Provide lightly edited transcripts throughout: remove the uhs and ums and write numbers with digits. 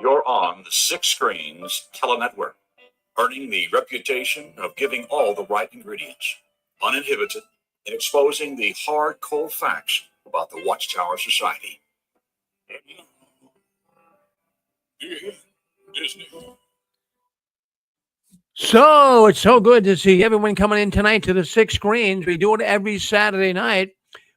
You're on the Six Screens Telenetwork, earning the reputation of giving all the right ingredients, uninhibited, and exposing the hard, cold facts about the Watchtower Society. Disney. So it's so good to see everyone coming in tonight to the Six Screens. We do it every Saturday night.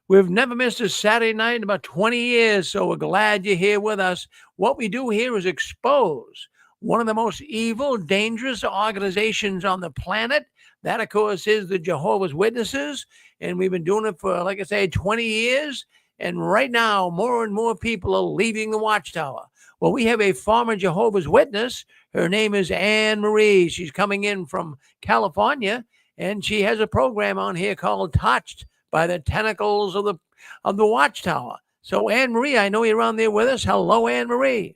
We've never missed a Saturday night in about 20 years, so we're glad you're here with us. What we do here is expose one of the most evil, dangerous organizations on the planet. That, of course, is the Jehovah's Witnesses, and we've been doing it for, like I say, 20 years, and right now, more and more people are leaving the Watchtower. Well, we have a former Jehovah's Witness. Her name is Anne Marie. She's coming in from California, and she has a program on here called Touched by the Tentacles of the Watchtower. So, Anne Marie, I know you're on there with us. Hello, Anne Marie.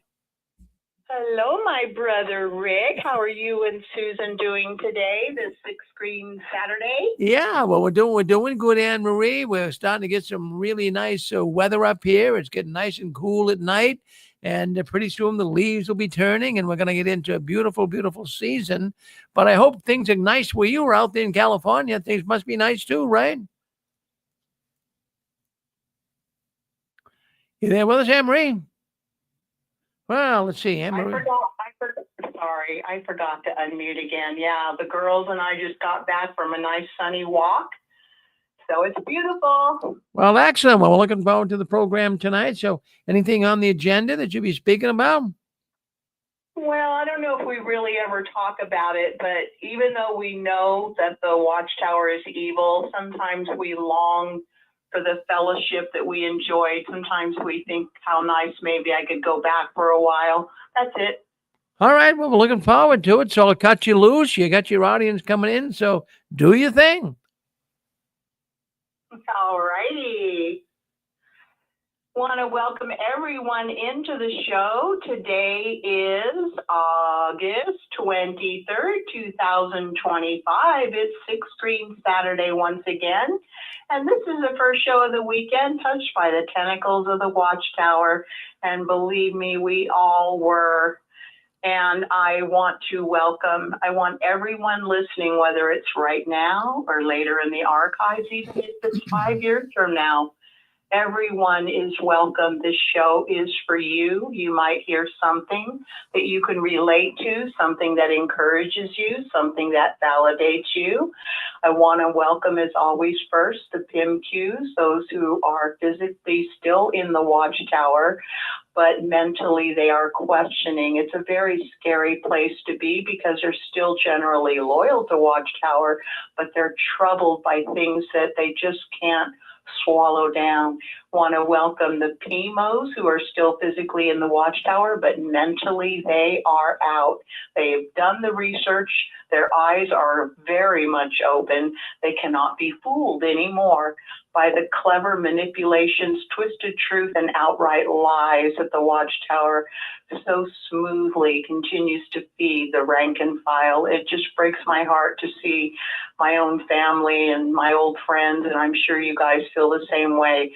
Hello, my brother Rick. How are you and Susan doing today, this Six Screen Saturday? Yeah, well, we're doing good, Anne Marie. We're starting to get some really nice weather up here. It's getting nice and cool at night. And pretty soon the leaves will be turning, and we're going to get into a beautiful, beautiful season. But I hope things are nice where you are out there in California. Things must be nice too, right? You there with us, Anne-Marie? Well, let's see, Anne-Marie. I forgot to unmute again. Yeah, the girls and I just got back from a nice sunny walk. So it's beautiful. Well, excellent. Well, we're looking forward to the program tonight. So anything on the agenda that you'll be speaking about? Well, I don't know if we really ever talk about it, but even though we know that the Watchtower is evil, sometimes we long for the fellowship that we enjoyed. Sometimes we think how nice maybe I could go back for a while. That's it. All right. Well, we're looking forward to it. So I'll cut you loose. You got your audience coming in. So do your thing. All righty. Want to welcome everyone into the show. Today is August 23rd, 2025. It's Six Screen Saturday once again. And this is the first show of the weekend touched by the Tentacles of the Watchtower. And believe me, we all were. And I want everyone listening, whether it's right now or later in the archives, even if it's 5 years from now, everyone is welcome. This show is for you. You might hear something that you can relate to, something that encourages you, something that validates you. I want to welcome, as always, first the PIMQs, those who are physically still in the Watchtower, but mentally they are questioning. It's a very scary place to be because they're still generally loyal to Watchtower, but they're troubled by things that they just can't swallow down. Want to welcome the PMOs who are still physically in the Watchtower, but mentally they are out. They've done the research. Their eyes are very much open. They cannot be fooled anymore by the clever manipulations, twisted truth, and outright lies that the Watchtower so smoothly continues to feed the rank and file. It just breaks my heart to see my own family and my old friends, and I'm sure you guys feel the same way,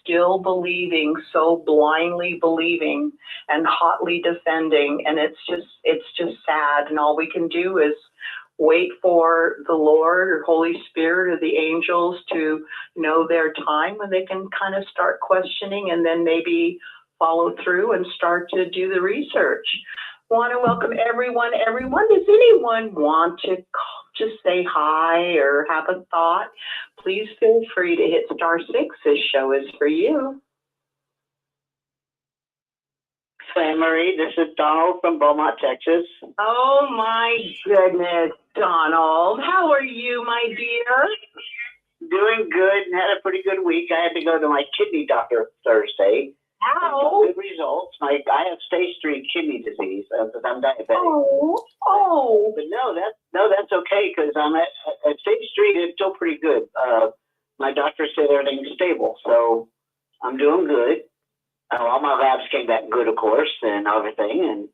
still believing, so blindly believing and hotly defending. And it's just sad. And all we can do is wait for the Lord or Holy Spirit or the angels to know their time when they can kind of start questioning and then maybe follow through and start to do the research. Want to welcome everyone. Does anyone want to just say hi or have a thought? Please feel free to hit *6. This show is for you. Marie, this is Donald from Beaumont, Texas. Oh my goodness, Donald. How are you, my dear? Doing good and had a pretty good week. I had to go to my kidney doctor Thursday. How? Good results. I have stage 3 kidney disease because I'm diabetic. Oh. But that's okay because I'm at stage 3. It's still pretty good. My doctor said everything's stable, so I'm doing good. All my labs came back good, of course, and everything. And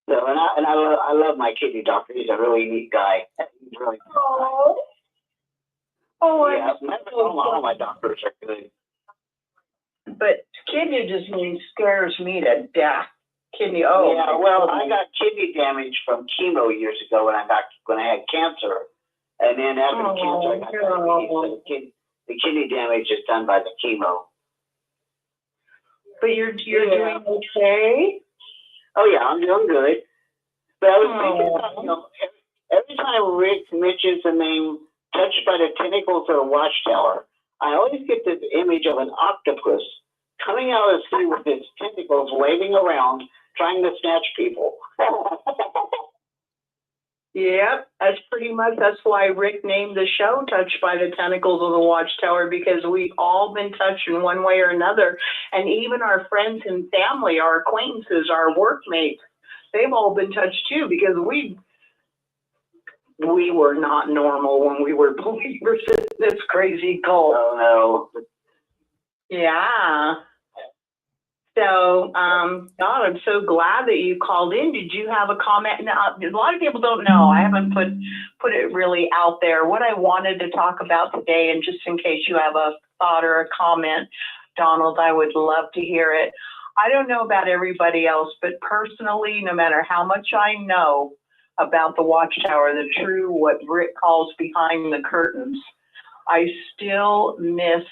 so, I love my kidney doctor. He's a really neat guy. He's really Oh, yeah. All my doctors are good. But kidney disease scares me to death. Kidney, oh. Yeah, well, I got kidney damage from chemo years ago when I had cancer. And then after the cancer, I got diabetes. So the kidney damage is done by the chemo. But you're doing okay? Oh, yeah, I'm doing good. But I was thinking about, you know, every time Rick mentions the name Touched by the Tentacles of the Watchtower, I always get this image of an octopus coming out of the sea with its tentacles waving around, trying to snatch people. Yep, that's why Rick named the show Touched by the Tentacles of the Watchtower, because we've all been touched in one way or another. And even our friends and family, our acquaintances, our workmates, they've all been touched too, because we were not normal when we were believers in this crazy cult. Oh, no. Yeah. So, God, I'm so glad that you called in. Did you have a comment? Now, a lot of people don't know. I haven't put it really out there. What I wanted to talk about today, and just in case you have a thought or a comment, Donald, I would love to hear it. I don't know about everybody else, but personally, no matter how much I know about the Watchtower, the true, what Rick calls behind the curtains, I still miss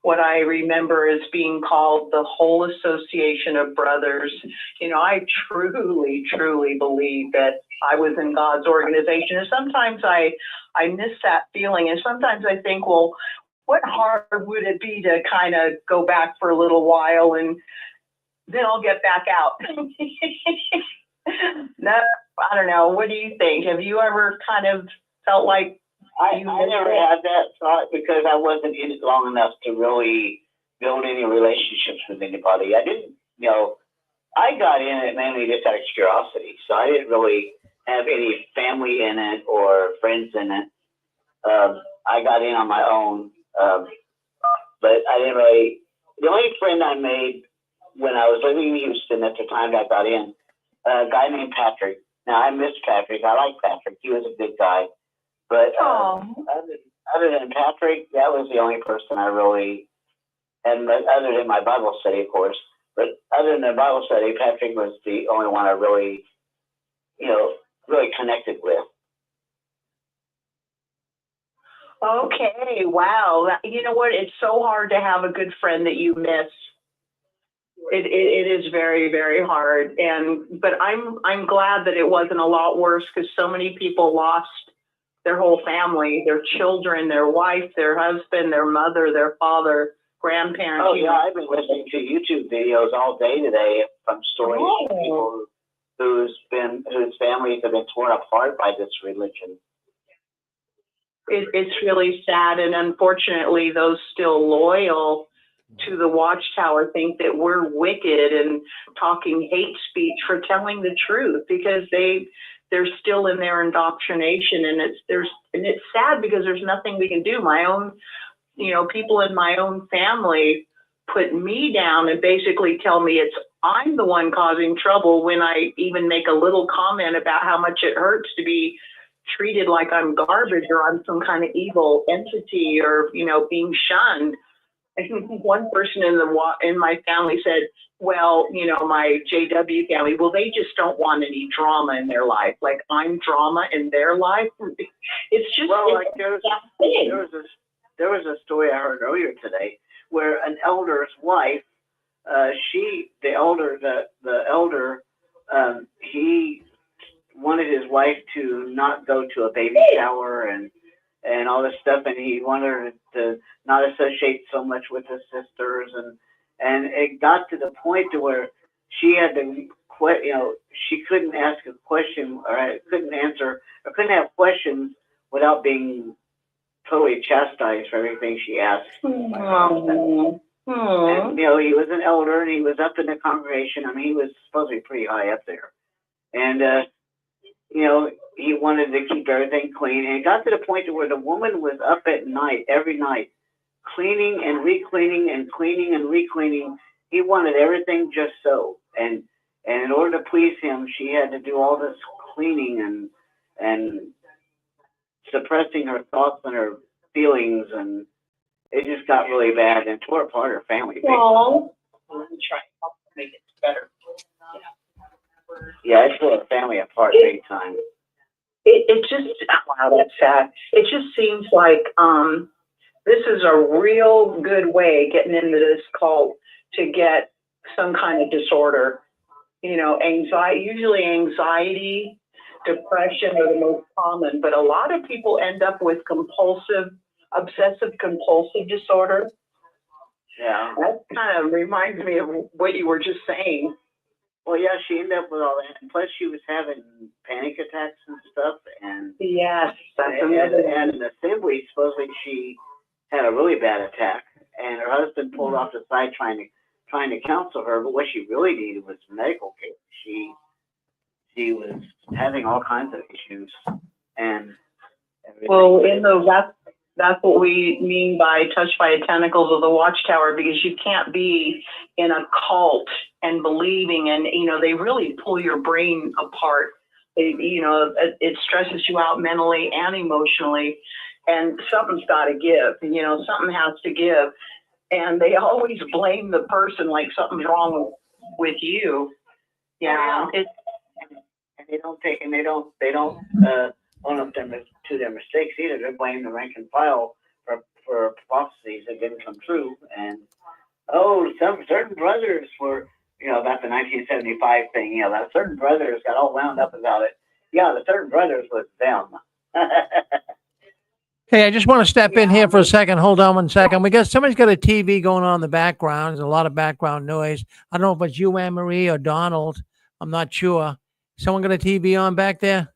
what I remember as being called the whole association of brothers. You know, I truly, truly believe that I was in God's organization. And sometimes I miss that feeling. And sometimes I think, well, what hard would it be to kind of go back for a little while and then I'll get back out? No, I don't know. What do you think? Have you ever kind of felt like I never had that thought because I wasn't in it long enough to really build any relationships with anybody. I didn't, you know, I got in it mainly just out of curiosity. So I didn't really have any family in it or friends in it. I got in on my own. But I didn't really, the only friend I made when I was living in Houston at the time that I got in, a guy named Patrick. Now, I miss Patrick. I like Patrick. He was a good guy. But other than Patrick, that was the only person I really, and other than my Bible study, of course, but other than the Bible study, Patrick was the only one I really, you know, really connected with. Okay, wow. You know what? It's so hard to have a good friend that you miss. It is very, very hard. But I'm glad that it wasn't a lot worse, because so many people lost their whole family, their children, their wife, their husband, their mother, their father, grandparents. Oh, yeah, I've been listening to YouTube videos all day today from stories of people whose families have been torn apart by this religion. It's really sad, and unfortunately, those still loyal to the Watchtower think that we're wicked and talking hate speech for telling the truth, because they're still in their indoctrination, and it's sad because there's nothing we can do. My own, you know, people in my own family put me down and basically tell me I'm the one causing trouble when I even make a little comment about how much it hurts to be treated like I'm garbage or I'm some kind of evil entity or, you know, being shunned. I think one person in my family said, well, you know, my JW family, well, they just don't want any drama in their life. Like, I'm drama in their life. It's just, well, like there was a story I heard earlier today where an elder's wife, the elder, he wanted his wife to not go to a baby shower and all this stuff, and he wanted her to not associate so much with his sisters, and it got to the point to where she had to, you know, she couldn't ask a question or couldn't answer or couldn't have questions without being totally chastised for everything she asked. And, you know, he was an elder and he was up in the congregation. I mean, he was supposed to be pretty high up there, and you know, he wanted to keep everything clean. And it got to the point to where the woman was up at night, every night, cleaning and re-cleaning and cleaning and re-cleaning. He wanted everything just so. And in order to please him, she had to do all this cleaning and suppressing her thoughts and her feelings. And it just got really bad and tore apart her family. Well, I'm trying to make it better. Yeah, it tore her family apart big time. It just, wow, that's sad. It just seems like this is a real good way getting into this cult to get some kind of disorder. You know, usually anxiety, depression are the most common, but a lot of people end up with obsessive compulsive disorder. Yeah. That kind of reminds me of what you were just saying. Well, yeah, she ended up with all that. And plus, she was having panic attacks and stuff. And yes, that's and in assembly, supposedly she had a really bad attack, and her husband pulled off the side trying to counsel her. But what she really needed was medical care. She was having all kinds of issues, and well, that's what we mean by touched by tentacles of the Watchtower, because you can't be in a cult and believing, and they really pull your brain apart. It stresses you out mentally and emotionally, and something's got to give. Something has to give, and they always blame the person like something's wrong with you. Yeah, and they don't own up to their mistakes either. They blame the rank and file for prophecies that didn't come true. And some certain brothers were, about the 1975 thing, that certain brothers got all wound up about it. Yeah, the certain brothers was them. Hey, I just want to step in here for a second. Hold on one second. Somebody's got a TV going on in the background. There's a lot of background noise. I don't know if it's you, Anne Marie, or Donald. I'm not sure. Someone got a TV on back there?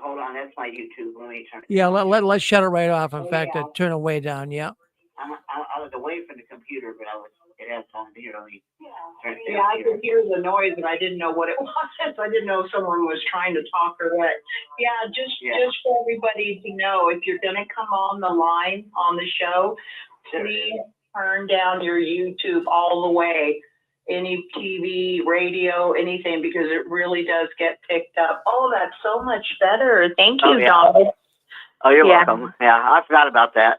Hold on, that's my YouTube. Let me turn it. Yeah, let's shut it right off. In fact, turn it way down. Yeah. I was away from the computer, but it has on here. Yeah, I could hear the noise, and I didn't know what it was. I didn't know if someone was trying to talk or what. Yeah, just for everybody to know, if you're going to come on the line on the show, please turn down your YouTube all the way. Any TV, radio, anything, because it really does get picked up. Oh, that's so much better. Thank you, Donald. Oh, you're welcome. Yeah, I forgot about that.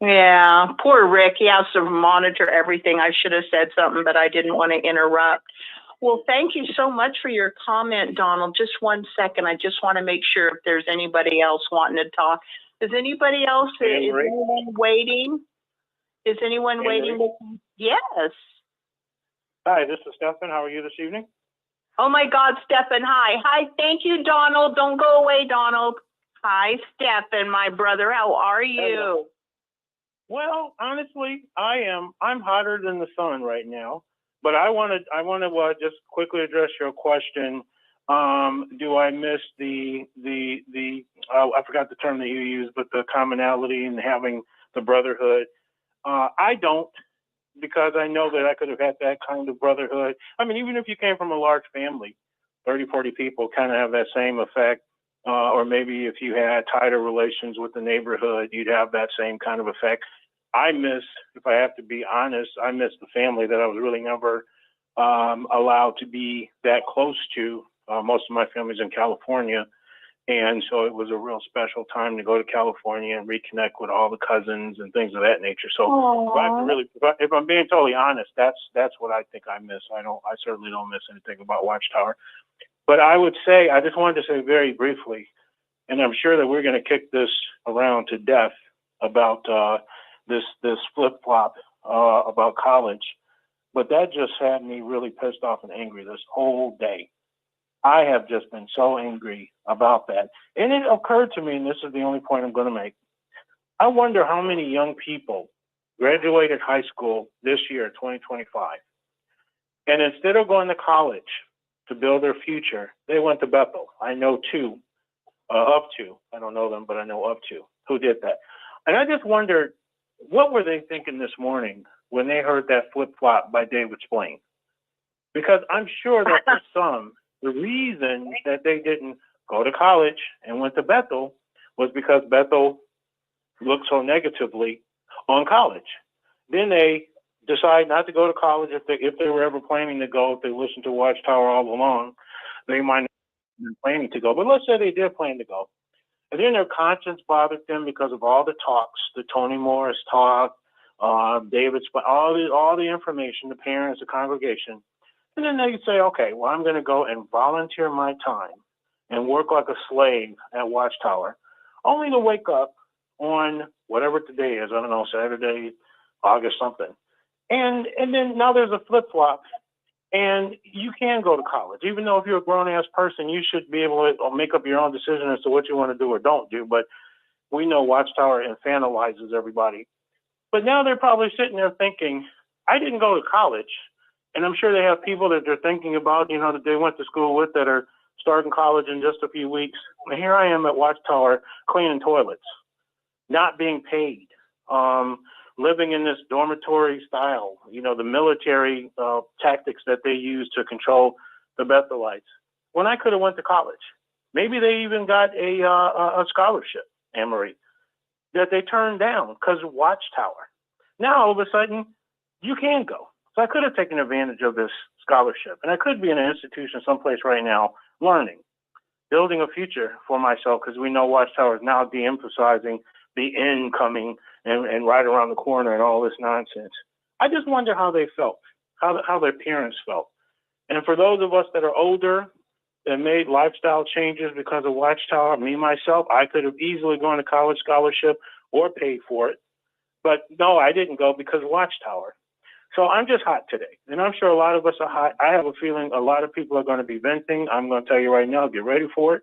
Yeah, poor Rick. He has to monitor everything. I should have said something, but I didn't want to interrupt. Well, thank you so much for your comment, Donald. Just 1 second. I just want to make sure if there's anybody else wanting to talk. Is anybody else? Is anyone waiting? Is anyone waiting? Yes. Hi, this is Stefan. How are you this evening? Oh, my God, Stefan. Hi. Hi. Thank you, Donald. Don't go away, Donald. Hi, Stefan, my brother. How are you? Hello. Well, honestly, I'm hotter than the sun right now. But I want to just quickly address your question. Do I miss the I forgot the term that you used, but the commonality and having the brotherhood? I don't. Because I know that I could have had that kind of brotherhood. I mean, even if you came from a large family, 30, 40 people kind of have that same effect. Or maybe if you had tighter relations with the neighborhood, you'd have that same kind of effect. I miss, if I have to be honest, I miss the family that I was really never allowed to be that close to. Most of my family's in California. And so it was a real special time to go to California and reconnect with all the cousins and things of that nature. So if I'm being totally honest, that's what I think I miss. I certainly don't miss anything about Watchtower. But I would say, I just wanted to say very briefly, and I'm sure that we're going to kick this around to death about this flip-flop about college. But that just had me really pissed off and angry this whole day. I have just been so angry about that. And it occurred to me, and this is the only point I'm going to make, I wonder how many young people graduated high school this year, 2025, and instead of going to college to build their future, they went to Bethel. I know two, of two, I don't know them, but I know of two who did that. And I just wondered, what were they thinking this morning when they heard that flip-flop by David Splain? Because I'm sure that for some, the reason that they didn't go to college and went to Bethel was because Bethel looked so negatively on college. Then they decide not to go to college if they were ever planning to go. If they listened to Watchtower all along, they might not have been planning to go. But let's say they did plan to go. And then their conscience bothered them because of all the talks, the Toni Morris talk, David's, all the information, the parents, the congregation. And then they say, okay, well, I'm going to go and volunteer my time and work like a slave at Watchtower, only to wake up on whatever today is, I don't know, Saturday, August something. And then now there's a flip-flop, and you can go to college. Even though if you're a grown-ass person, you should be able to make up your own decision as to what you want to do or don't do. But we know Watchtower infantilizes everybody. But now they're probably sitting there thinking, I didn't go to college. And I'm sure they have people that they're thinking about, you know, that they went to school with that are starting college in just a few weeks. And here I am at Watchtower cleaning toilets, not being paid, living in this dormitory style, you know, the military tactics that they use to control the Bethelites, when I could have went to college. Maybe they even got a scholarship, Anne-Marie, that they turned down because of Watchtower. Now, all of a sudden, you can go. So I could have taken advantage of this scholarship, and I could be in an institution someplace right now learning, building a future for myself, because we know Watchtower is now de-emphasizing the end coming and right around the corner and all this nonsense. I just wonder how they felt, how their parents felt. And for those of us that are older, that made lifestyle changes because of Watchtower, me, myself, I could have easily gone to college scholarship or paid for it. But no, I didn't go because of Watchtower. So I'm just hot today. And I'm sure a lot of us are hot. I have a feeling a lot of people are going to be venting. I'm going to tell you right now, get ready for it.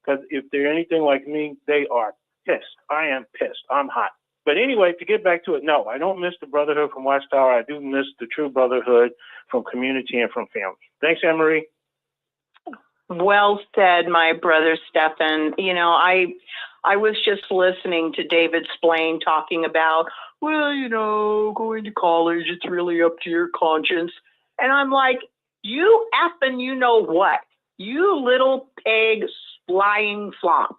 Because if they're anything like me, they are pissed. I am pissed. I'm hot. But anyway, to get back to it, no, I don't miss the brotherhood from Watchtower. I do miss the true brotherhood from community and from family. Thanks, Anne-Marie. Well said, my brother Stephan. You know, I was just listening to David Splain talking about, well, you know, going to college, it's really up to your conscience. And I'm like, you effing you know what? You little pig flying flop.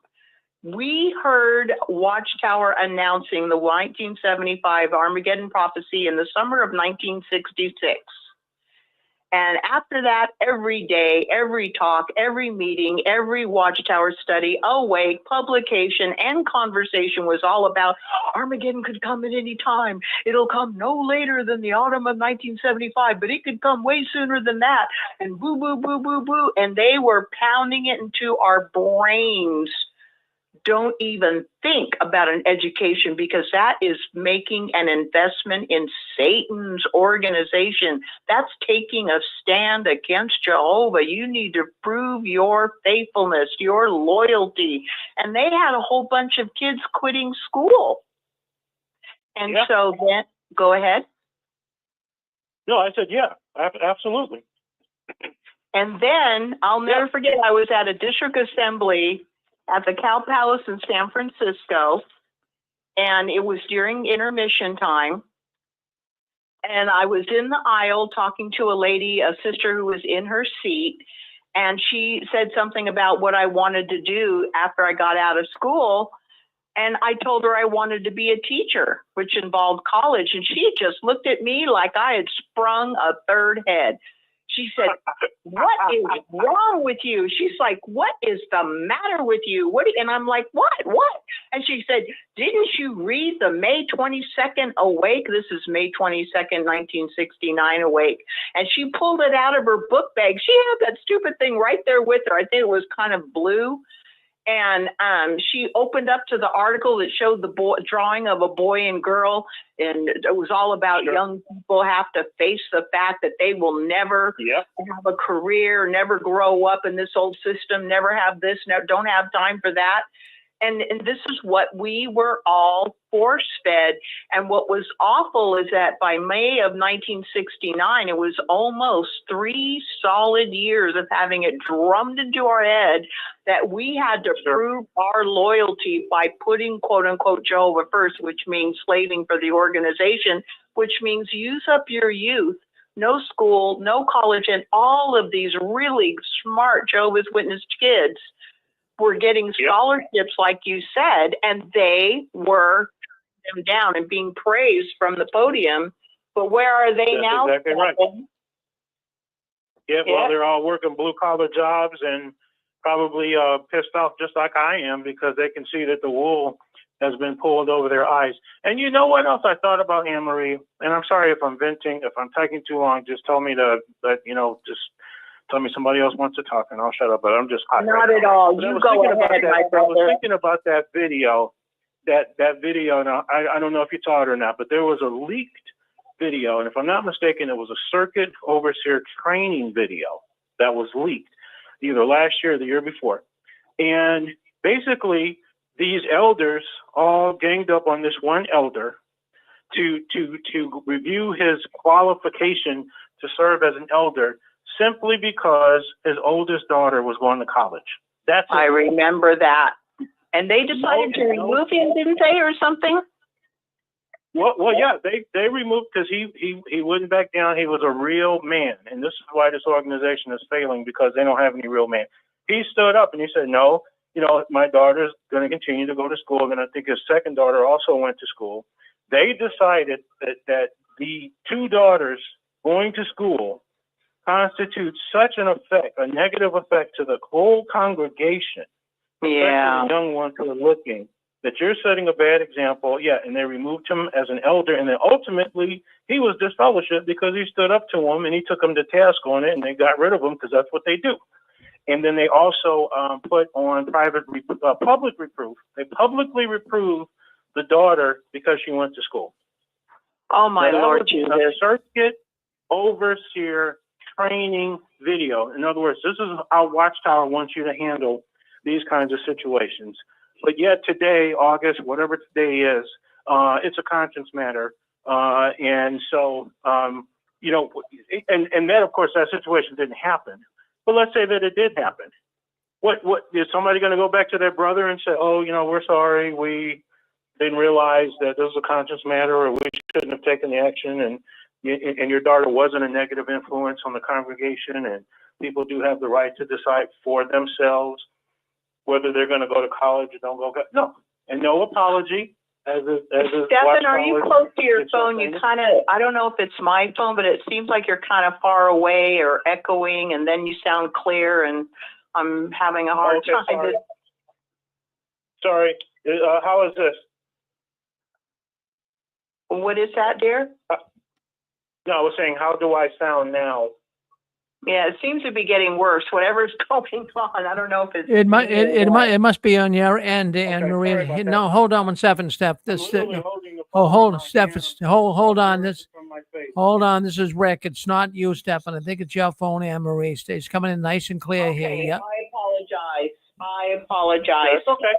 We heard Watchtower announcing the 1975 Armageddon prophecy in the summer of 1966. And after that, every day, every talk, every meeting, every Watchtower study, awake, publication, and conversation was all about Armageddon could come at any time. It'll come no later than the autumn of 1975, but it could come way sooner than that. And boo, boo, boo, boo, boo. And they were pounding it into our brains. Don't even think about an education, because that is making an investment in Satan's organization. That's taking a stand against Jehovah. You need to prove your faithfulness, your loyalty. And they had a whole bunch of kids quitting school. And so then, go ahead. No, I said, yeah, absolutely. And then I'll never forget, I was at a district assembly at the Cow Palace in San Francisco, and it was during intermission time. And I was in the aisle talking to a lady, a sister who was in her seat, and she said something about what I wanted to do after I got out of school. And I told her I wanted to be a teacher, which involved college. And she just looked at me like I had sprung a third head. She said, what is wrong with you? She's like, what is the matter with you? And I'm like, what? And she said, didn't you read the May 22nd Awake? This is May 22nd, 1969 Awake. And she pulled it out of her book bag. She had that stupid thing right there with her. I think it was kind of blue. And she opened up to the article that showed the drawing of a boy and girl, and it was all about young people have to face the fact that they will never have a career, never grow up in this old system, never have this, don't have time for that. And this is what we were all force-fed. And what was awful is that by May of 1969, it was almost 3 solid years of having it drummed into our head that we had to prove our loyalty by putting, quote unquote, Jehovah first, which means slaving for the organization, which means use up your youth. No school, no college, and all of these really smart Jehovah's Witness kids were getting scholarships, like you said, and they were them down and being praised from the podium. But where are they now? Exactly right. Well, they're all working blue collar jobs, and probably pissed off just like I am because they can see that the wool has been pulled over their eyes. And you know what else I thought about, Anne Marie? And I'm sorry if I'm venting, if I'm taking too long, just tell me just tell me somebody else wants to talk and I'll shut up, but I'm just hot. Not right at now. all. But You go ahead, my I was brother. thinking about that video, that video. Now, I don't know if you saw it or not, but there was a leaked video. And if I'm not mistaken, it was a circuit overseer training video that was leaked either last year or the year before. And basically, these elders all ganged up on this one elder to review his qualification to serve as an elder simply because his oldest daughter was going to college. That's it. I remember that. And they decided to remove him, didn't they, or something? Well, yeah, they removed because he wouldn't back down. He was a real man, and this is why this organization is failing, because they don't have any real men. He stood up and he said, "No, my daughter's going to continue to go to school," and I think his second daughter also went to school. They decided that the two daughters going to school constitutes such an effect, a negative effect to the whole congregation, Yeah. especially the young ones who are looking, that you're setting a bad example. Yeah, and they removed him as an elder, and then ultimately he was disfellowshipped because he stood up to him and he took him to task on it, and they got rid of him because that's what they do. And then they also put on public reproof. They publicly reproved the daughter because she went to school. Oh, my Now, Lord that Jesus. was a circuit overseer training video. In other words, this is how Watchtower wants you to handle these kinds of situations. But yet today, August, whatever today is, it's a conscience matter. And so, and that, of course, that situation didn't happen. But let's say that it did happen. What is somebody going to go back to their brother and say, "Oh, we're sorry, we didn't realize that this was a conscience matter, or we shouldn't have taken the action, and your daughter wasn't a negative influence on the congregation, and people do have the right to decide for themselves whether they're going to go to college or don't go." No, and no apology. Stefan, are you close to your phone? You kind of, I don't know if it's my phone, but it seems like you're kind of far away or echoing, and then you sound clear, and I'm having a hard time. Sorry. How is this? What is that, dear? No, I was saying, how do I sound now? Yeah, it seems to be getting worse. Whatever's going on, I don't know if it's. It must be on your end, Anne Marie. sorry about that. No, hold on one second, Steph. I'm This. literally holding the Oh, phone hold, in my Steph. hand. Hold on. This. From my face. Hold on. This is Rick. It's not you, Stefan. I think it's your phone, Anne Marie. It's coming in nice and clear here. Yep. I apologize. That's okay.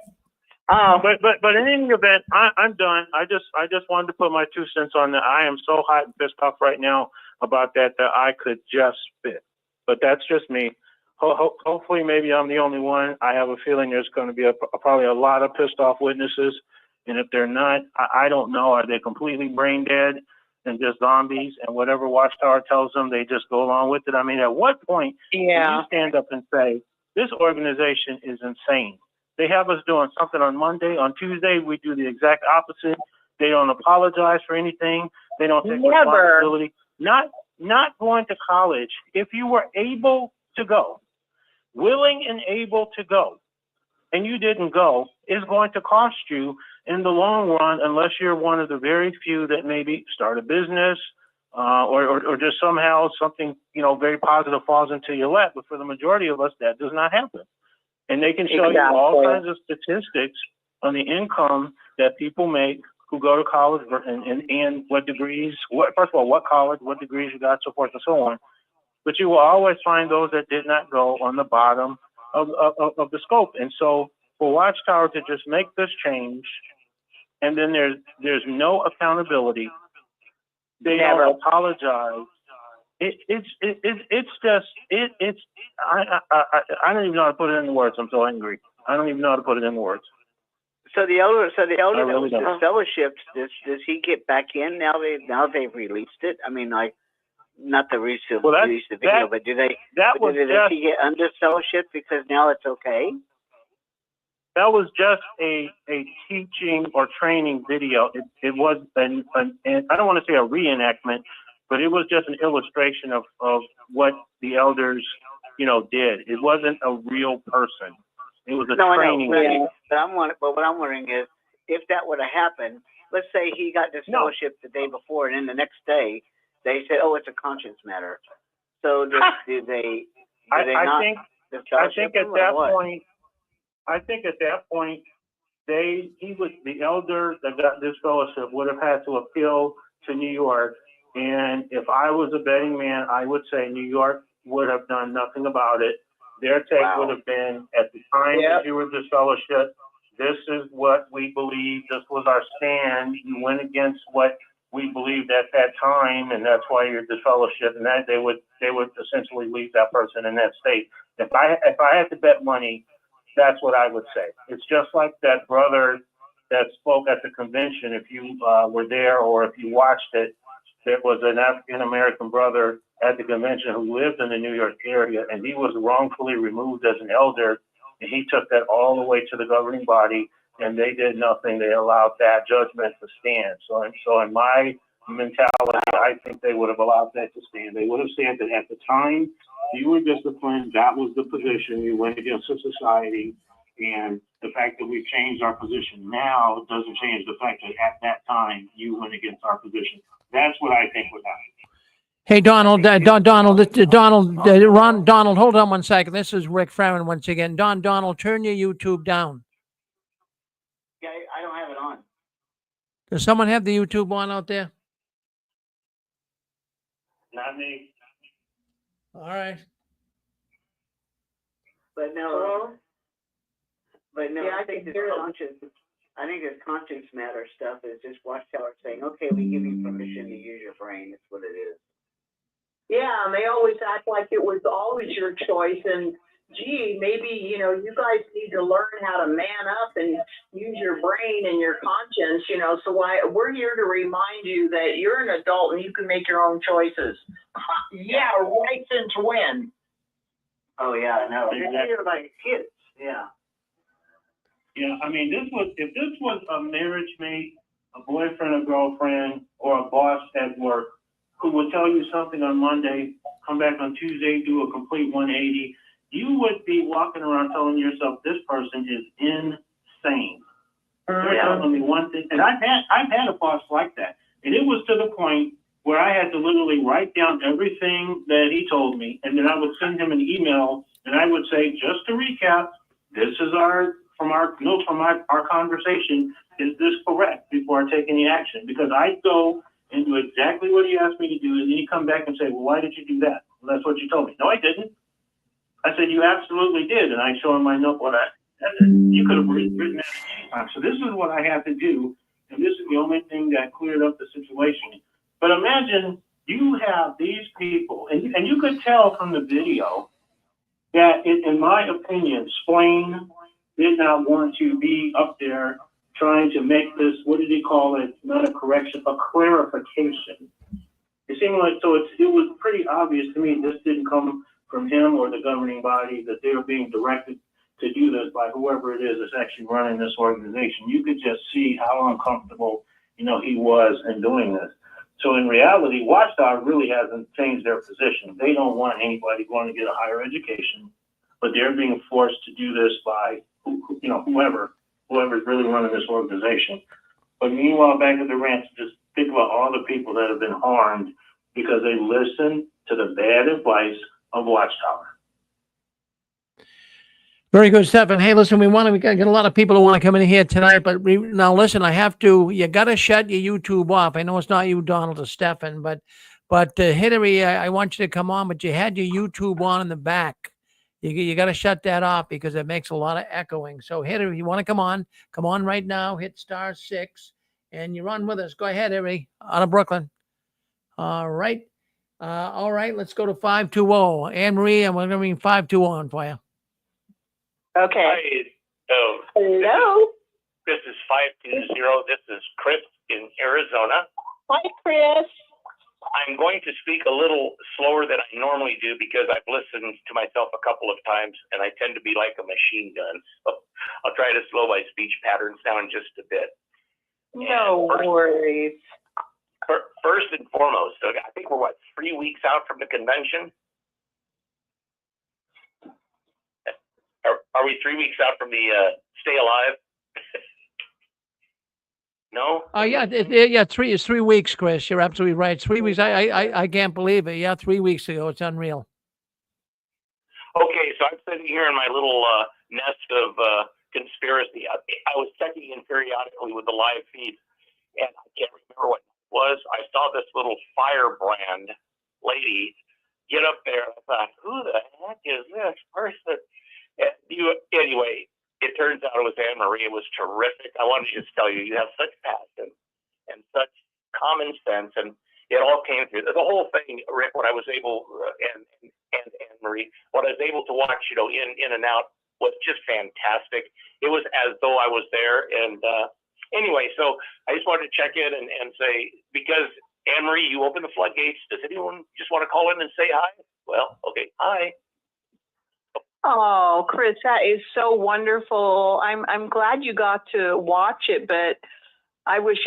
But in any event, I'm done. I just wanted to put my 2 cents on that. I am so hot and pissed off right now about that I could just spit. But that's just me. Hopefully, maybe I'm the only one. I have a feeling there's going to be probably a lot of pissed off witnesses. And if they're not, I don't know. Are they completely brain dead and just zombies? And whatever Watchtower tells them, they just go along with it? I mean, at what point do you stand up and say, this organization is insane? They have us doing something on Monday. On Tuesday, we do the exact opposite. They don't apologize for anything. They don't take responsibility. Not going to college. If you were able to go, willing and able to go, and you didn't go, is going to cost you in the long run, unless you're one of the very few that maybe start a business or just somehow something very positive falls into your lap. But for the majority of us, that does not happen. And they can show you all kinds of statistics on the income that people make who go to college and what degrees, first of all, what college, what degrees you got, so forth and so on. But you will always find those that did not go on the bottom of the scope. And so for Watchtower to just make this change, and then there's no accountability, they don't apologize. I don't even know how to put it in words. I'm so angry. I don't even know how to put it in words. So the elder really that was don't. disfellowshipped, does he get back in now? They've released it. I mean, like, not the release the video, but does he get undisfellowshipped because now it's okay? That was just a teaching or training video. It was and I don't want to say a reenactment, but it was just an illustration of what the elders did. It wasn't a real person. It was a No, I know. training But, thing. but what I'm wondering is, if that would have happened, let's say he got disfellowshipped the day before, and then the next day they said, "Oh, it's a conscience matter." So do they I not think disfellowship at him, that or what? point, the elder that got this fellowship would have had to appeal to New York. And if I was a betting man, I would say New York would have done nothing about it. Their take would have been, at the time that you were disfellowshipped, this is what we believe. This was our stand. You went against what we believed at that time, and that's why you're disfellowshipped. And that they would essentially leave that person in that state. If I had to bet money, that's what I would say. It's just like that brother that spoke at the convention. If you were there or if you watched it, there was an African-American brother at the convention who lived in the New York area, and he was wrongfully removed as an elder, and he took that all the way to the governing body, and they did nothing. They allowed that judgment to stand. So in my mentality, I think they would have allowed that to stand. They would have said that at the time you were disciplined, that was the position, you went against the society, and the fact that we've changed our position now doesn't change the fact that at that time you went against our position. That's what I think would happen. Hey, Donald, Donald, hold on one second. This is Rick Farron once again. Donald, turn your YouTube down. Yeah, I don't have it on. Does someone have the YouTube on out there? Not me. All right. But no, Yeah, I think this conscience matter stuff is just Watchtower saying, "Okay, we give you permission to use your brain." That's what it is. Yeah, and they always act like it was always your choice. And gee, maybe, you guys need to learn how to man up and use your brain and your conscience, so we're here to remind you that you're an adult and you can make your own choices. Yeah, right since when? Oh yeah, I know. Exactly. You're like kids. Yeah. Yeah, I mean, if this was a marriage mate, a boyfriend, a girlfriend, or a boss at work who would tell you something on Monday, come back on Tuesday, do a complete 180, you would be walking around telling yourself this person is insane. They're telling me one thing, and I've had a boss like that, and it was to the point where I had to literally write down everything that he told me, and then I would send him an email, and I would say, just to recap, this is our conversation, is this correct, before I take any action? Because I go and do exactly what he asked me to do, and then he come back and say, well, why did you do that? Well, that's what you told me. No, I didn't. I said, you absolutely did, and I show him my note. You could have written that at any time. So this is what I had to do, and this is the only thing that cleared up the situation. But imagine you have these people, and you could tell from the video that, in my opinion, Splain did not want to be up there trying to make this, what did he call it, not a correction, a clarification. It seemed like, so it was pretty obvious to me this didn't come from him or the governing body, that they were being directed to do this by whoever it is that's actually running this organization. You could just see how uncomfortable, he was in doing this. So in reality, Watchtower really hasn't changed their position. They don't want anybody going to get a higher education, but they're being forced to do this by, whoever's really running this organization. But meanwhile, back at the ranch, just think about all the people that have been harmed because they listened to the bad advice of Watchtower. Very good, Stephen. Hey, listen, we got a lot of people who want to come in here tonight, but now listen, you got to shut your YouTube off. I know it's not you, Donald, or Stephen, but Hillary, I want you to come on, but you had your YouTube on in the back. You got to shut that off because it makes a lot of echoing. So Hillary, you want to come on right now, hit *6, and you're on with us. Go ahead, Hillary, out of Brooklyn. All right. Let's go to 520. Anne Marie, I'm going to bring 520 on for you. Okay. Hi. Hello. This is 520. This is Chris in Arizona. Hi, Chris. I'm going to speak a little slower than I normally do because I've listened to myself a couple of times and I tend to be like a machine gun. So I'll try to slow my speech patterns down just a bit. No worries. First and foremost, I think we're 3 weeks out from the convention? Are we 3 weeks out from the stay alive? No? Yeah, it's 3 weeks, Chris. You're absolutely right. 3 weeks. I can't believe it. Yeah, 3 weeks ago. It's unreal. Okay, so I'm sitting here in my little nest of conspiracy. I was checking in periodically with the live feed, and I can't remember what it was. I saw this little firebrand lady get up there. I thought, who the heck is this person? And anyway, it turns out it was Anne Marie. It was terrific. I wanted to just tell you, you have such passion and such common sense, and it all came through. The whole thing, Rick, what I was able, and Anne Marie, what I was able to watch, in and out was just fantastic. It was as though I was there. And anyway, so I just wanted to check in and say, because Anne Marie, you open the floodgates. Does anyone just want to call in and say hi? Well, okay, hi. Oh, Chris, that is so wonderful. I'm glad you got to watch it, but I wish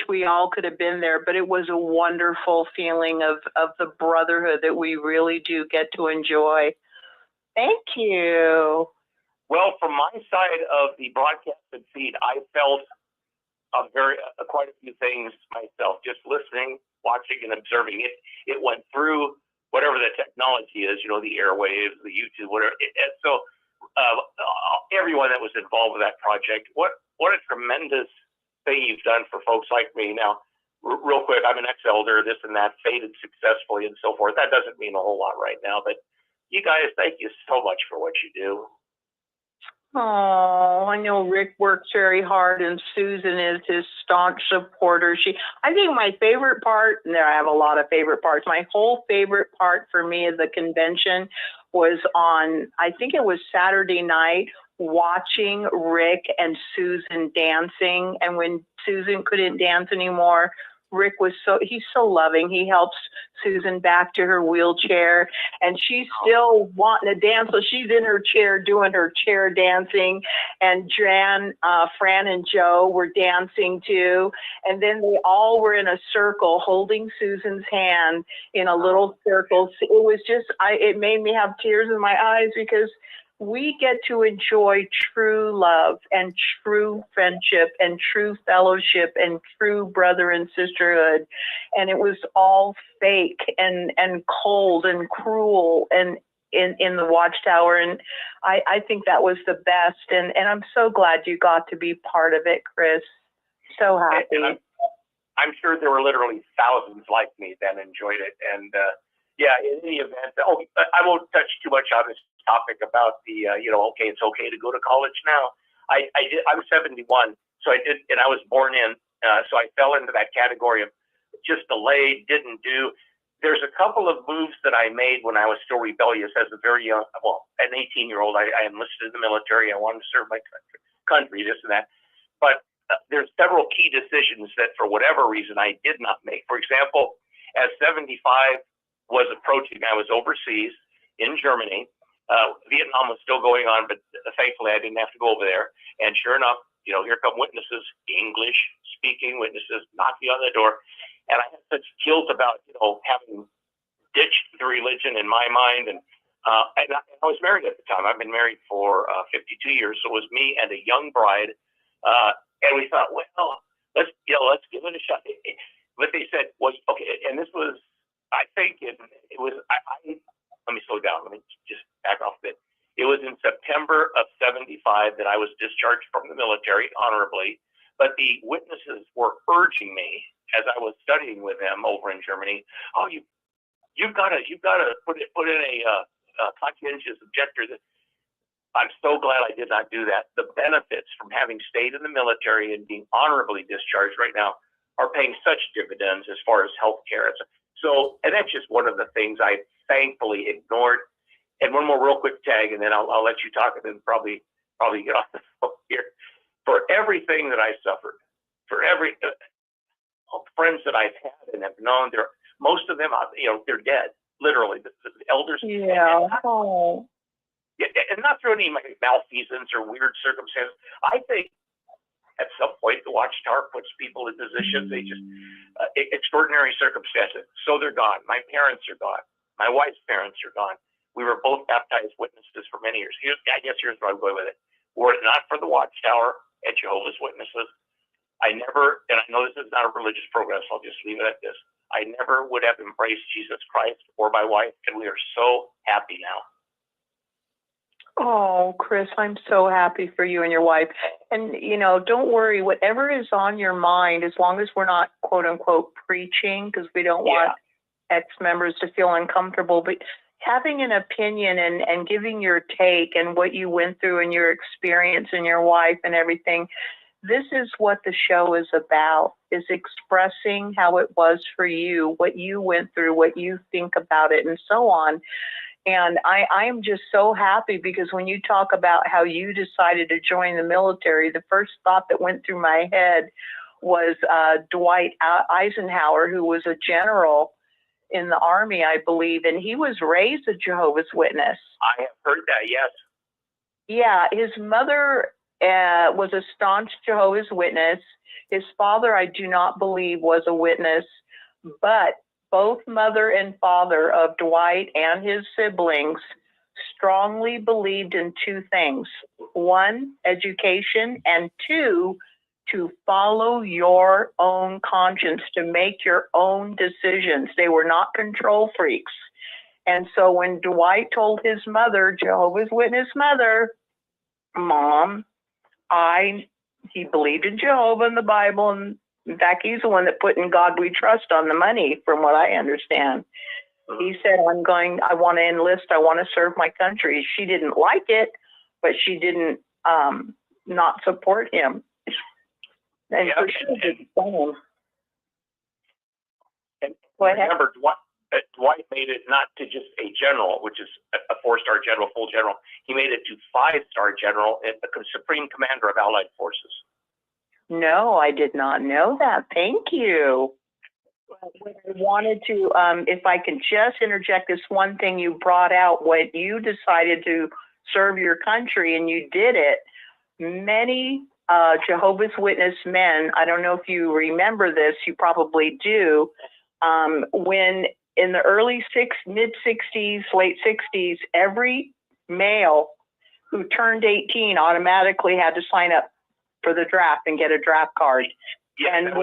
we all could have been there, but it was a wonderful feeling of the brotherhood that we really do get to enjoy. Thank you. Well, from my side of the broadcasted feed, I felt quite a few things myself, just listening, watching, and observing it. It went through whatever the technology is, the airwaves, the YouTube, whatever. And so everyone that was involved with that project, what a tremendous thing you've done for folks like me. Now, real quick, I'm an ex-elder, this and that, faded successfully and so forth. That doesn't mean a whole lot right now, but you guys, thank you so much for what you do. Oh, I know Rick works very hard, and Susan is his staunch supporter. I think my favorite part, and I have a lot of favorite parts, my whole favorite part for me of the convention was on, I think it was Saturday night, watching Rick and Susan dancing. And when Susan couldn't dance anymore, Rick he's so loving. He helps Susan back to her wheelchair, and she's still wanting to dance. So she's in her chair doing her chair dancing, and Fran and Joe were dancing too. And then they all were in a circle holding Susan's hand in a little circle. It was just, it made me have tears in my eyes, because we get to enjoy true love and true friendship and true fellowship and true brother and sisterhood. And it was all fake and cold and cruel and in the Watchtower. And I think that was the best. And I'm so glad you got to be part of it, Chris. So happy. And I'm sure there were literally thousands like me that enjoyed it. And yeah, in any event, I won't touch too much on this topic about the, okay, it's okay to go to college now. I'm 71, so I did, and I was born in, so I fell into that category of just delayed, didn't do. There's a couple of moves that I made when I was still rebellious as a very young, an 18-year-old. I enlisted in the military. I wanted to serve my country, this and that. But there's several key decisions that, for whatever reason, I did not make. For example, as 75 was approaching, I was overseas in Germany. Vietnam was still going on, but thankfully I didn't have to go over there. And sure enough, here come witnesses, English-speaking witnesses, knocking on the door. And I had such guilt about, having ditched the religion in my mind. And I was married at the time. I've been married for 52 years. So it was me and a young bride. And we thought, well, let's give it a shot. But they said, well, okay. And this was, I think let me slow down. Let me just back off a bit. It was in September of 75 that I was discharged from the military honorably, but the witnesses were urging me as I was studying with them over in Germany. Oh, you've got to put in a conscientious objector. I'm so glad I did not do that. The benefits from having stayed in the military and being honorably discharged right now are paying such dividends as far as health care. So, and that's just one of the things I thankfully ignored. And one more real quick tag, and then I'll let you talk, and then probably get off the phone here. For everything that I suffered, for every friends that I've had and have known, most of them, they're dead, literally. The elders. Yeah. And not through any malfeasance or weird circumstances. I think at some point, the Watchtower puts people in positions, they just, extraordinary circumstances. So they're gone. My parents are gone. My wife's parents are gone. We were both baptized witnesses for many years. I guess here's where I'm going with it. Were it not for the Watchtower and Jehovah's Witnesses, I never, and I know this is not a religious program, so I'll just leave it at this. I never would have embraced Jesus Christ or my wife, and we are so happy now. Oh, Chris, I'm so happy for you and your wife. And, don't worry, whatever is on your mind, as long as we're not, quote unquote, preaching, because we don't want ex-members to feel uncomfortable, but having an opinion and giving your take and what you went through and your experience and your wife and everything, this is what the show is about, is expressing how it was for you, what you went through, what you think about it, and so on. And I am just so happy, because when you talk about how you decided to join the military, the first thought that went through my head was Dwight Eisenhower, who was a general in the Army, I believe, and he was raised a Jehovah's Witness. I have heard that, yes. Yeah, his mother was a staunch Jehovah's Witness. His father, I do not believe, was a witness, but both mother and father of Dwight and his siblings strongly believed in two things. One, education, and two, to follow your own conscience, to make your own decisions. They were not control freaks. And so when Dwight told his mother, Jehovah's Witness mother, Mom, he believed in Jehovah and the Bible, and in fact, he's the one that put "In God We Trust" on the money, from what I understand. He said, I want to enlist, I want to serve my country. She didn't like it, but she didn't not support him. And so she did the same. And remember, Dwight made it not to just a general, which is a 4-star general, full general. He made it to 5-star general and the supreme commander of Allied forces. No, I did not know that. Thank you. What I wanted to, if I can just interject this one thing you brought out, when you decided to serve your country and you did it, many Jehovah's Witness men, I don't know if you remember this, you probably do, when in the mid-60s, late 60s, every male who turned 18 automatically had to sign up for the draft and get a draft card. Yeah, and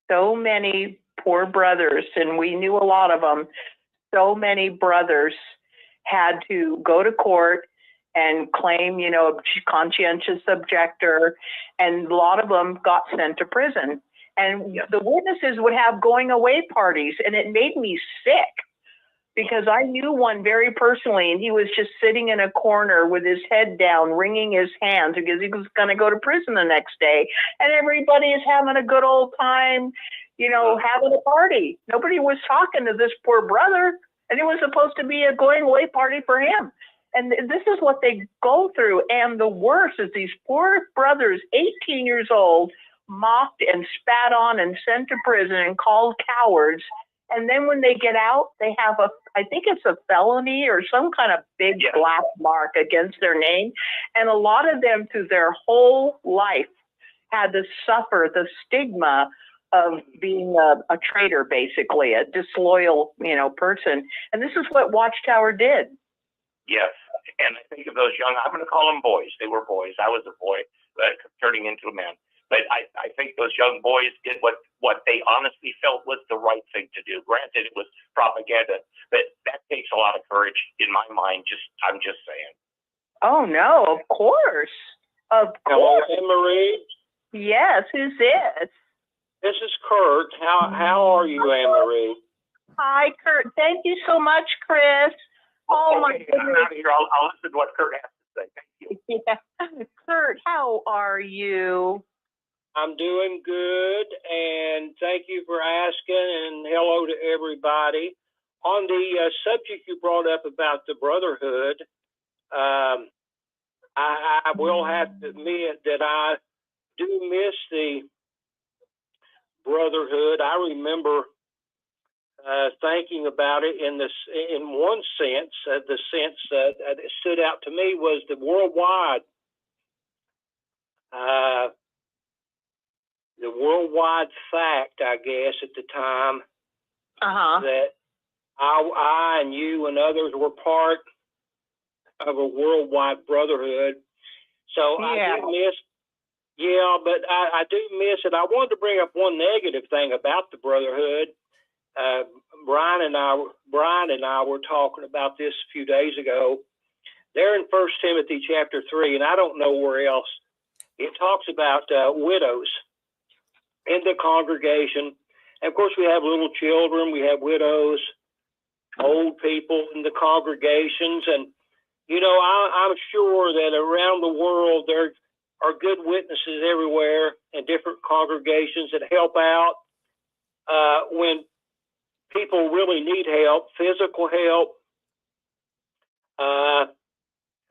so many poor brothers, and we knew a lot of them, so many brothers had to go to court and claim, conscientious objector, and a lot of them got sent to prison. And the witnesses would have going away parties, and it made me sick, because I knew one very personally, and he was just sitting in a corner with his head down, wringing his hands, because he was going to go to prison the next day. And everybody is having a good old time, having a party. Nobody was talking to this poor brother, and it was supposed to be a going away party for him. And this is what they go through. And the worst is these poor brothers, 18 years old, mocked and spat on and sent to prison and called cowards. And then when they get out, they have I think it's a felony or some kind of big black mark against their name. And a lot of them through their whole life had to suffer the stigma of being a traitor, basically, a disloyal, person. And this is what Watchtower did. Yes. And I think of those young, I'm going to call them boys. They were boys. I was a boy, turning into a man. But I think those young boys did what they honestly felt was the right thing to do. Granted, it was propaganda, but that takes a lot of courage in my mind. I'm just saying. Oh, no, of course. Of course. Hello, Anne-Marie. Yes, who's this? This is Kurt. How are you, Anne-Marie? Hi, Kurt. Thank you so much, Chris. Oh, my goodness. I'm out of here. I'll listen to what Kurt has to say. Thank you. Yeah. Kurt, how are you? I'm doing good, and thank you for asking, and hello to everybody. On the subject you brought up about the brotherhood, I will have to admit that I do miss the brotherhood. I remember thinking about it in one sense. The sense that stood out to me was the worldwide fact, I guess, at the time, that I and you and others were part of a worldwide brotherhood. So Yeah. I do miss. Yeah, but I do miss it. I wanted to bring up one negative thing about the brotherhood. Brian and I were talking about this a few days ago. There in 1 Timothy chapter 3, and I don't know where else, it talks about widows in the congregation. And of course, we have little children, we have widows, old people in the congregations. And, you know, I'm sure that around the world there are good witnesses everywhere in different congregations that help out when people really need help, physical help,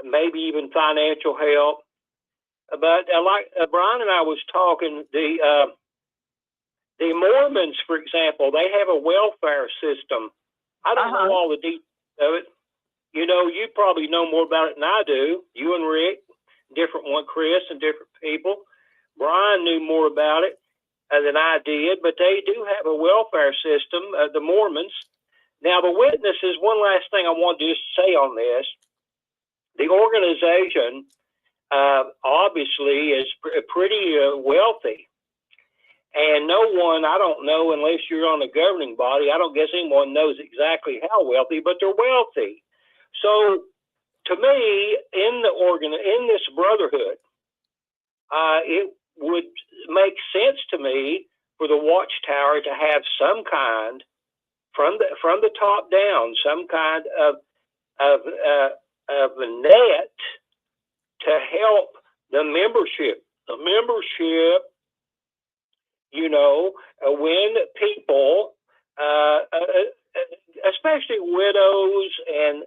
maybe even financial help. But like Brian and I was talking, the Mormons, for example, they have a welfare system. I don't know all the details of it. You know, you probably know more about it than I do. You and Rick, different one, Chris, and different people. Brian knew more about it than I did, but they do have a welfare system, the Mormons. Now, the witnesses, one last thing I want to just say on this. The organization obviously is pretty wealthy. And no one, I don't know, unless you're on a governing body, I don't guess anyone knows exactly how wealthy, but they're wealthy. So, to me, in this brotherhood, it would make sense to me for the Watchtower to have some kind, from the top down, some kind of a net to help the membership. The membership, you know, when people, especially widows and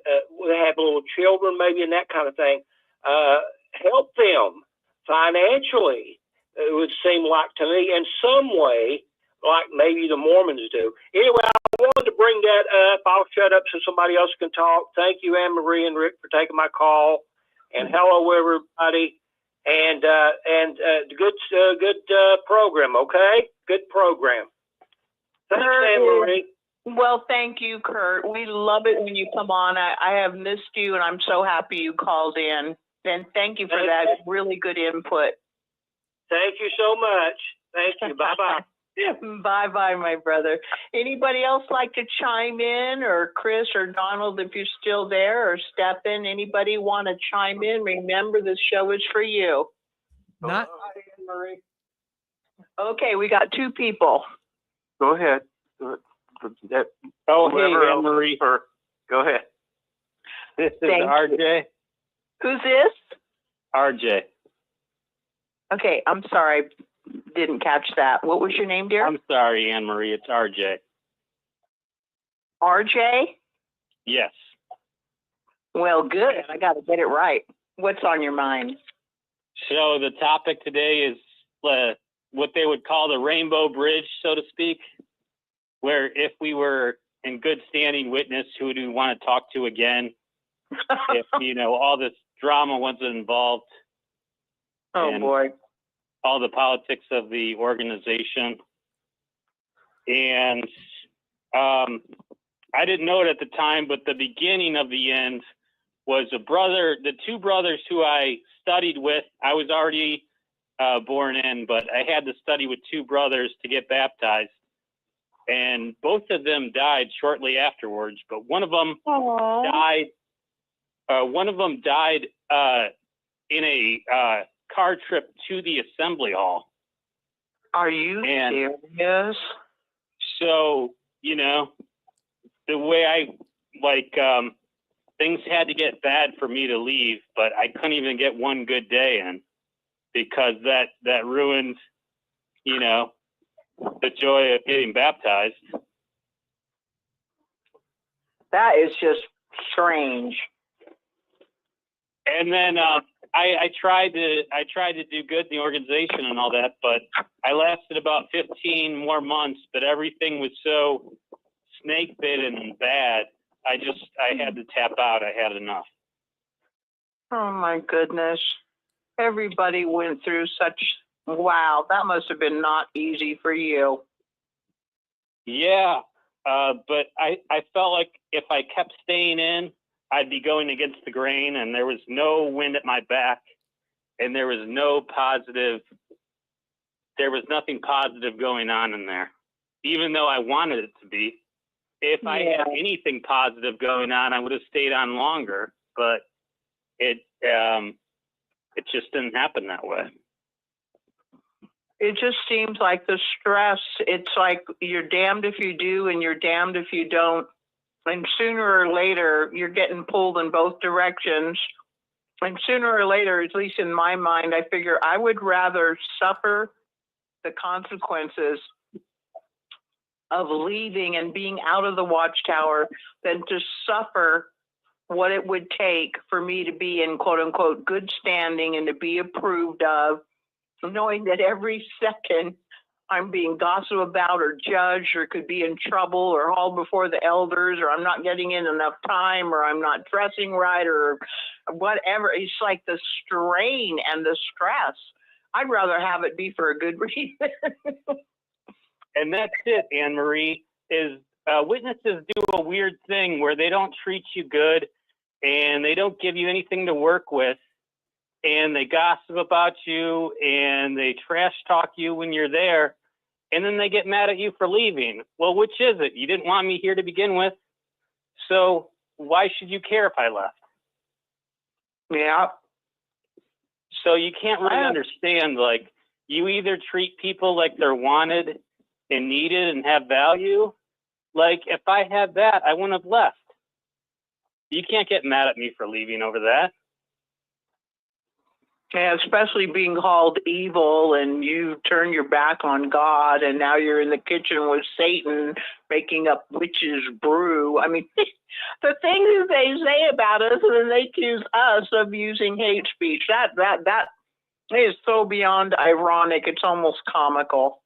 have little children, maybe, and that kind of thing, help them financially. It would seem like to me, in some way, like maybe the Mormons do. Anyway, I wanted to bring that up. I'll shut up so somebody else can talk. Thank you, Anne Marie and Rick, for taking my call. And hello, everybody. And good program. Okay, good program. Thanks, Anne Marie. Well, thank you, Kurt. We love it when you come on. I have missed you, and I'm so happy you called in. And thank you for that really good input. Thank you so much. Thank you. Bye-bye. Bye-bye, my brother. Anybody else like to chime in, or Chris or Donald, if you're still there, or Stephen, anybody want to chime in? Remember, this show is for you. Not Marie. Okay, we got two people. Go ahead. Oh, hey, Anne Marie. Go ahead. This is Thank RJ. Who's this? RJ. Okay, I'm sorry. Didn't catch that. What was your name, dear? I'm sorry, Anne Marie. It's RJ. RJ? Yes. Well, good. I got to get it right. What's on your mind? So the topic today is what they would call the Rainbow Bridge, so to speak, where if we were in good standing witness, who do we want to talk to again? If, you know, all this drama wasn't involved. Oh, boy. All the politics of the organization. And I didn't know it at the time, but the beginning of the end was the two brothers who I studied with. I was already born in, but I had to study with two brothers to get baptized. And both of them died shortly afterwards, but one of them died. One of them died in a car trip to the assembly hall. Are you serious? So, you know, the way things had to get bad for me to leave, but I couldn't even get one good day in because that ruined, you know, the joy of getting baptized. That is just strange. And then I tried to do good in the organization and all that, but I lasted about 15 more months, but everything was so snake bitten and bad. I had to tap out. I had enough. Oh my goodness. Everybody went through wow, that must have been not easy for you. Yeah. But I felt like if I kept staying in, I'd be going against the grain, and there was no wind at my back, and there was nothing positive going on in there, even though I wanted it to be. If I had anything positive going on, I would have stayed on longer, but it just didn't happen that way. It just seems like the stress, it's like you're damned if you do and you're damned if you don't. And sooner or later, you're getting pulled in both directions. And sooner or later, at least in my mind, I figure I would rather suffer the consequences of leaving and being out of the Watchtower than to suffer what it would take for me to be in quote unquote good standing and to be approved of, knowing that every second I'm being gossiped about or judged or could be in trouble or hauled before the elders, or I'm not getting in enough time, or I'm not dressing right, or whatever. It's like the strain and the stress. I'd rather have it be for a good reason. And that's it, Anne Marie, is witnesses do a weird thing where they don't treat you good and they don't give you anything to work with, and they gossip about you and they trash talk you when you're there, and then they get mad at you for leaving. Well, which is it? You didn't want me here to begin with, so why should you care if I left? Yeah. So you can't really understand, like, you either treat people like they're wanted and needed and have value. Like, if I had that, I wouldn't have left. You can't get mad at me for leaving over that. Yeah, especially being called evil and you turn your back on God and now you're in the kitchen with Satan making up witch's brew. I mean, the things they say about us, and then they accuse us of using hate speech. That is so beyond ironic. It's almost comical.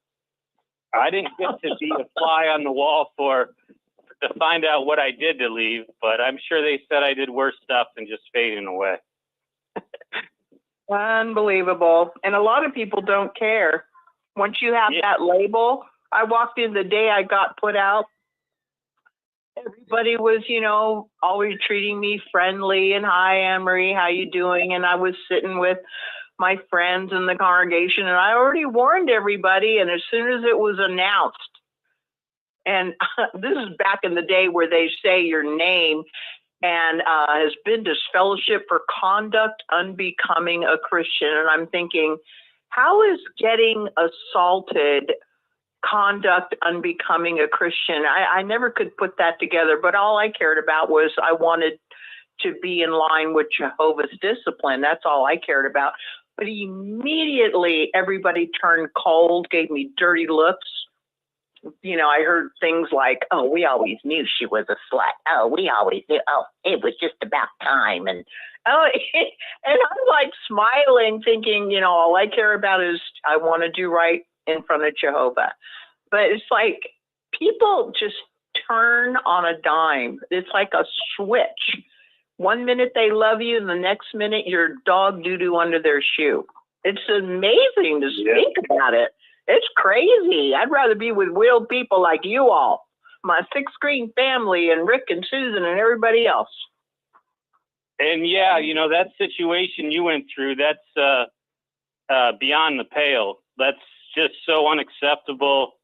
I didn't get to be a fly on the wall to find out what I did to leave, but I'm sure they said I did worse stuff than just fading away. Unbelievable. And a lot of people don't care. Once you have that label, I walked in the day I got put out. Everybody was, always treating me friendly and, hi, Anne Marie, how you doing? And I was sitting with my friends in the congregation, and I already warned everybody. And as soon as it was announced, and this is back in the day where they say your name, and has been disfellowship for conduct unbecoming a Christian. And I'm thinking, how is getting assaulted conduct unbecoming a Christian? I never could put that together, but all I cared about was I wanted to be in line with Jehovah's discipline. That's all I cared about. But immediately everybody turned cold, gave me dirty looks. I heard things like, oh, we always knew she was a slut. Oh, we always knew. Oh, it was just about time. And and I'm like smiling, thinking, all I care about is I want to do right in front of Jehovah. But it's like people just turn on a dime. It's like a switch. 1 minute they love you, and the next minute you're dog doo-doo under their shoe. It's amazing to think about it. It's crazy. I'd rather be with real people like you all, my 6-screen family, and Rick and Susan and everybody else. And that situation you went through, that's beyond the pale. That's just so unacceptable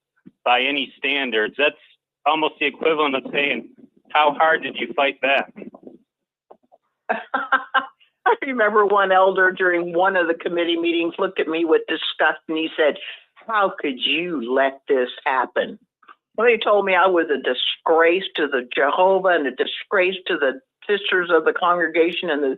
by any standards. That's almost the equivalent of saying, how hard did you fight back? I remember one elder during one of the committee meetings looked at me with disgust, and he said, how could you let this happen? Well, he told me I was a disgrace to the Jehovah and a disgrace to the sisters of the congregation, and the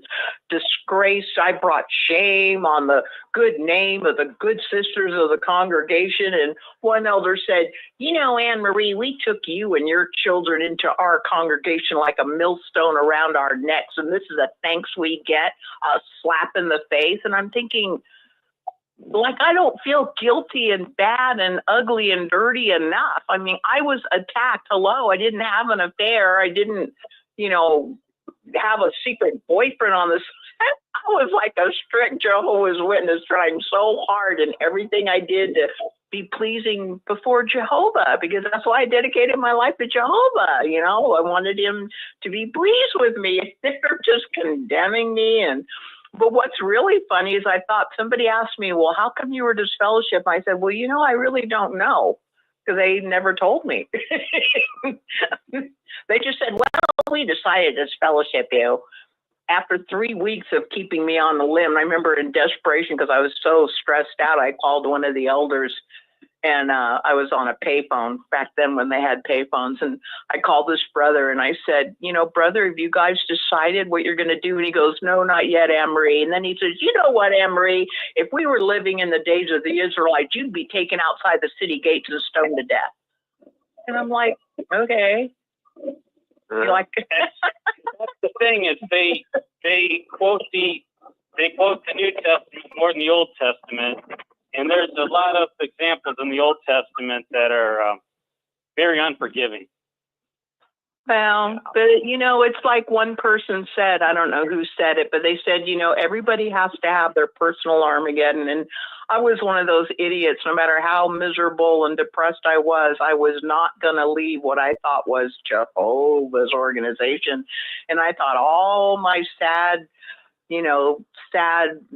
disgrace. I brought shame on the good name of the good sisters of the congregation. And one elder said, Anne Marie, we took you and your children into our congregation like a millstone around our necks, and this is a thanks we get, a slap in the face. And I'm thinking, like, I don't feel guilty and bad and ugly and dirty enough. I mean, I was attacked. Hello, I didn't have an affair. I didn't, have a secret boyfriend on this. I was like a strict Jehovah's Witness, trying so hard in everything I did to be pleasing before Jehovah, because that's why I dedicated my life to Jehovah. You know, I wanted him to be pleased with me. They're just condemning me. But what's really funny is I thought somebody asked me, well, how come you were disfellowship? I said, well, you know, I really don't know, because they never told me. They just said, well, we decided to disfellowship you. After 3 weeks of keeping me on the limb, I remember in desperation, because I was so stressed out, I called one of the elders, and I was on a payphone back then when they had payphones. And I called this brother and I said, you know, brother, have you guys decided what you're going to do? And he goes, no, not yet, Anne-Marie. And then he says, you know what, Anne-Marie, if we were living in the days of the Israelites, you'd be taken outside the city gates and stoned to death. And I'm like, okay. You're like, That's the thing is they quote the New Testament more than the Old Testament, and there's a lot of examples in the Old Testament that are very unforgiving. well, but you know, it's like one person said, I don't know who said it, but they said, you know, everybody has to have their personal Armageddon. And I was one of those idiots. No matter how miserable and depressed I was not going to leave what I thought was Jehovah's organization. And I thought all my sad,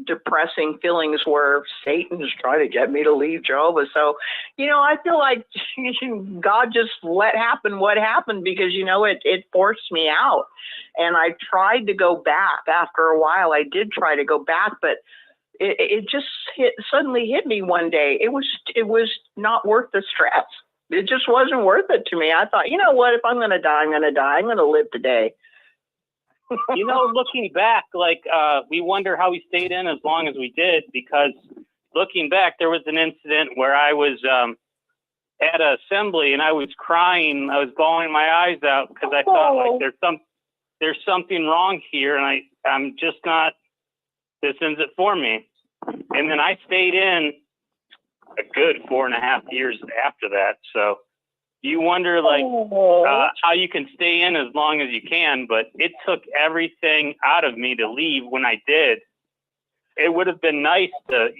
depressing feelings were Satan's trying to get me to leave Jehovah. So, I feel like God just let happen what happened, because, it forced me out. And I tried to go back after a while. I did try to go back, but it just suddenly hit me one day. It was not worth the stress. It just wasn't worth it to me. I thought, you know what, if I'm going to die, I'm going to die. I'm going to live today. Looking back, we wonder how we stayed in as long as we did, because looking back, there was an incident where I was at an assembly and I was crying. I was bawling my eyes out because I thought there's something wrong here, and I'm just not. This isn't it for me. And then I stayed in a good 4.5 years after that. So you wonder how you can stay in as long as you can, but it took everything out of me to leave when I did. It would have been nice to,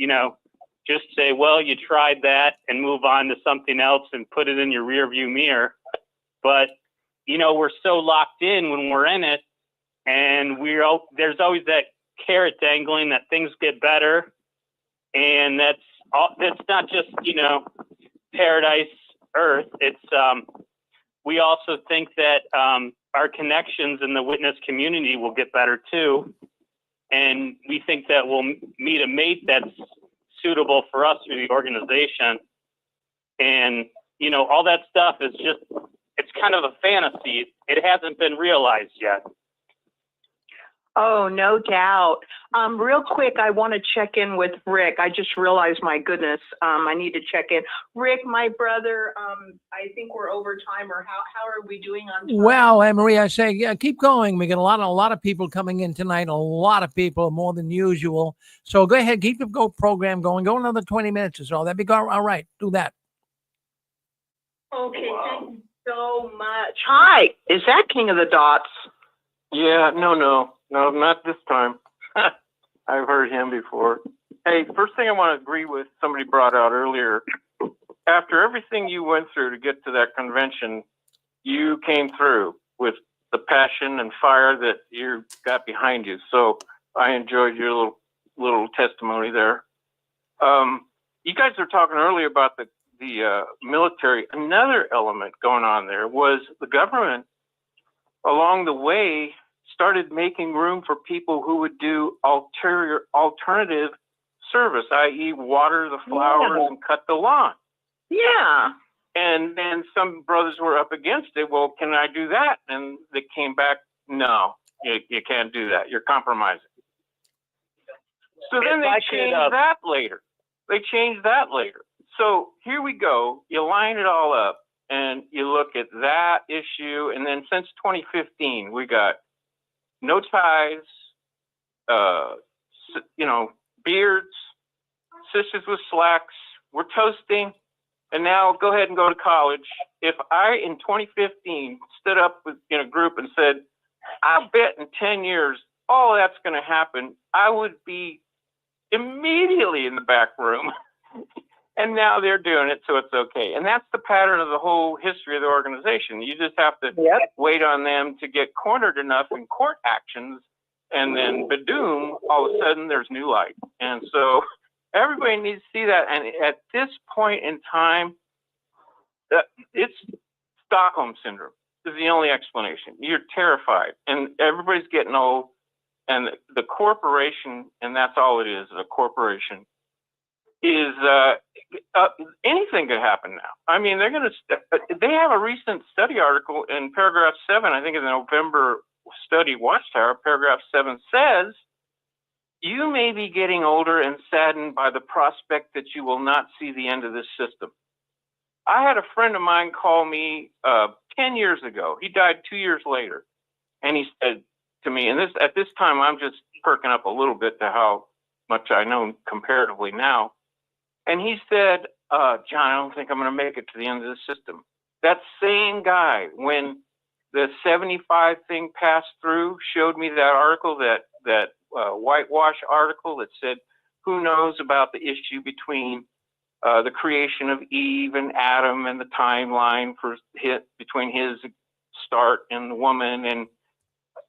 just say, well, you tried that and move on to something else and put it in your rear view mirror. But, we're so locked in when we're in it, and there's always that carrot dangling that things get better. And that's not just, paradise earth. It's we also think that our connections in the witness community will get better too, and we think that we'll meet a mate that's suitable for us through the organization. And all that stuff is it's kind of a fantasy. It hasn't been realized yet. Oh, no doubt. Real quick, I want to check in with Rick. I just realized, my goodness, I need to check in. Rick, my brother, I think we're over time, or how are we doing on time? Well, Anne-Marie, I say, yeah, keep going. We got a lot of people coming in tonight, a lot of people, more than usual. So go ahead, keep the program going. Go another 20 minutes or so. That'd be all right. Do that. Okay, thank you so much. Hi, is that King of the Dots? Yeah, no, not this time. I've heard him before. Hey, first thing I want to agree with, somebody brought out earlier, after everything you went through to get to that convention, you came through with the passion and fire that you got behind you. So I enjoyed your little testimony there. You guys were talking earlier about the military. Another element going on there was the government along the way started making room for people who would do alternative service, i.e. water the flowers and cut the lawn. Yeah. And then some brothers were up against it. Well, can I do that? And they came back, no, you can't do that. You're compromising. So then they changed that later. So here we go. You line it all up and you look at that issue. And then since 2015, we got no ties, beards, sisters with slacks, we're toasting, and now go ahead and go to college. If I, in 2015, stood up in a group and said, I'll bet in 10 years, all that's going to happen, I would be immediately in the back room. And now they're doing it, so it's okay. And that's the pattern of the whole history of the organization. You just have to wait on them to get cornered enough in court actions, and then badoom, all of a sudden there's new light. And so everybody needs to see that. And at this point in time, it's Stockholm syndrome is the only explanation. You're terrified, and everybody's getting old, and the corporation, and that's all it is, a corporation, is anything could happen now. I mean, they have a recent study article in paragraph 7, I think in the November study Watchtower, paragraph 7 says, you may be getting older and saddened by the prospect that you will not see the end of this system. I had a friend of mine call me 10 years ago. He died 2 years later. And he said to me, and at this time, I'm just perking up a little bit to how much I know comparatively now. And he said, John, I don't think I'm going to make it to the end of the system. That same guy, when the 75 thing passed through, showed me that article, that whitewash article that said, who knows about the issue between the creation of Eve and Adam and the timeline between his start and the woman, and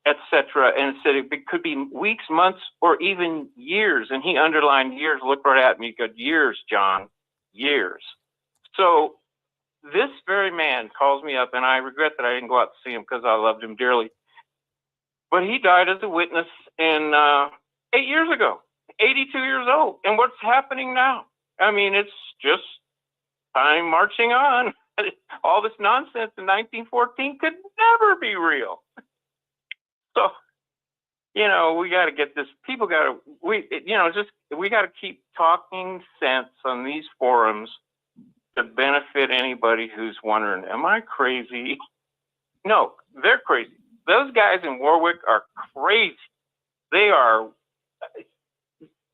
etc. And said it could be weeks, months, or even years. And he underlined years, looked right at me, he said, years, John, years. So this very man calls me up, and I regret that I didn't go out to see him because I loved him dearly. But he died as a witness in 8 years ago, 82 years old. And what's happening now? I mean, it's just time marching on. All this nonsense in 1914 could never be real. So, we got to get this. People got to, we got to keep talking sense on these forums to benefit anybody who's wondering, am I crazy? No, they're crazy. Those guys in Warwick are crazy. They are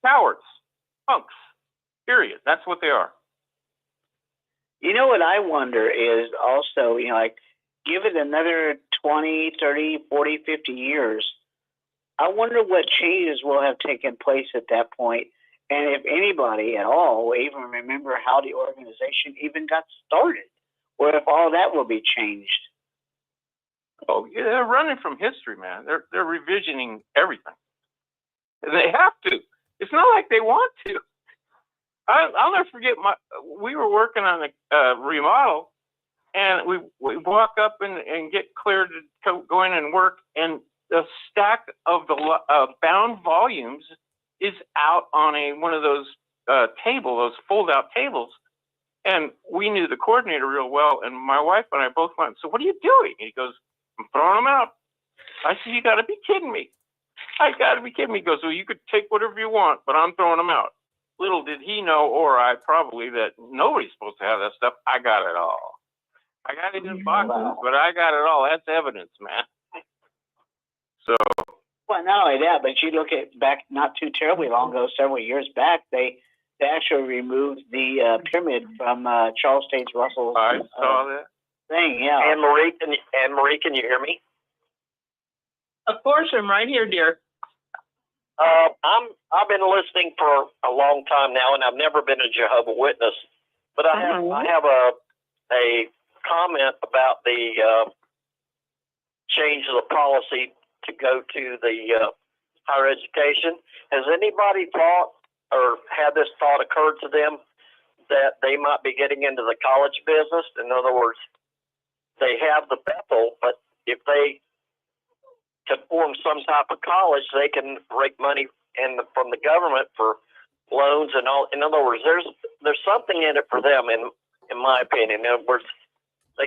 cowards, punks, period. That's what they are. You know what I wonder is also, like, give it another 20, 30, 40, 50 years. I wonder what changes will have taken place at that point, and if anybody at all will even remember how the organization even got started, or if all that will be changed. Oh, yeah, they're running from history, man. They're revisioning everything. They have to. It's not like they want to. I'll never forget, we were working on a remodel, and we walk up and get cleared to go in and work, and the stack of the bound volumes is out on one of those those fold-out tables. And we knew the coordinator real well, and my wife and I both went, so what are you doing? And he goes, I'm throwing them out. I said, you got to be kidding me. I got to be kidding me. He goes, well, you could take whatever you want, but I'm throwing them out. Little did he know, or I probably, that nobody's supposed to have that stuff. I got it all. I got it in boxes, but I got it all. That's evidence, man. So. Well, not only that, but you look at back not too terribly long ago, several years back, they actually removed the pyramid from Charles Taze Russell's. I saw that thing. Yeah. Anne Marie, can you hear me? Of course, I'm right here, dear. I've been listening for a long time now, and I've never been a Jehovah's Witness, but I have a comment about the change of the policy to go to the higher education. Has anybody thought or had this thought occurred to them that they might be getting into the college business? In other words, they have the Bethel, but if they to form some type of college, they can rake money from the government for loans and all. In other words, there's something in it for them, in my opinion. In other words, they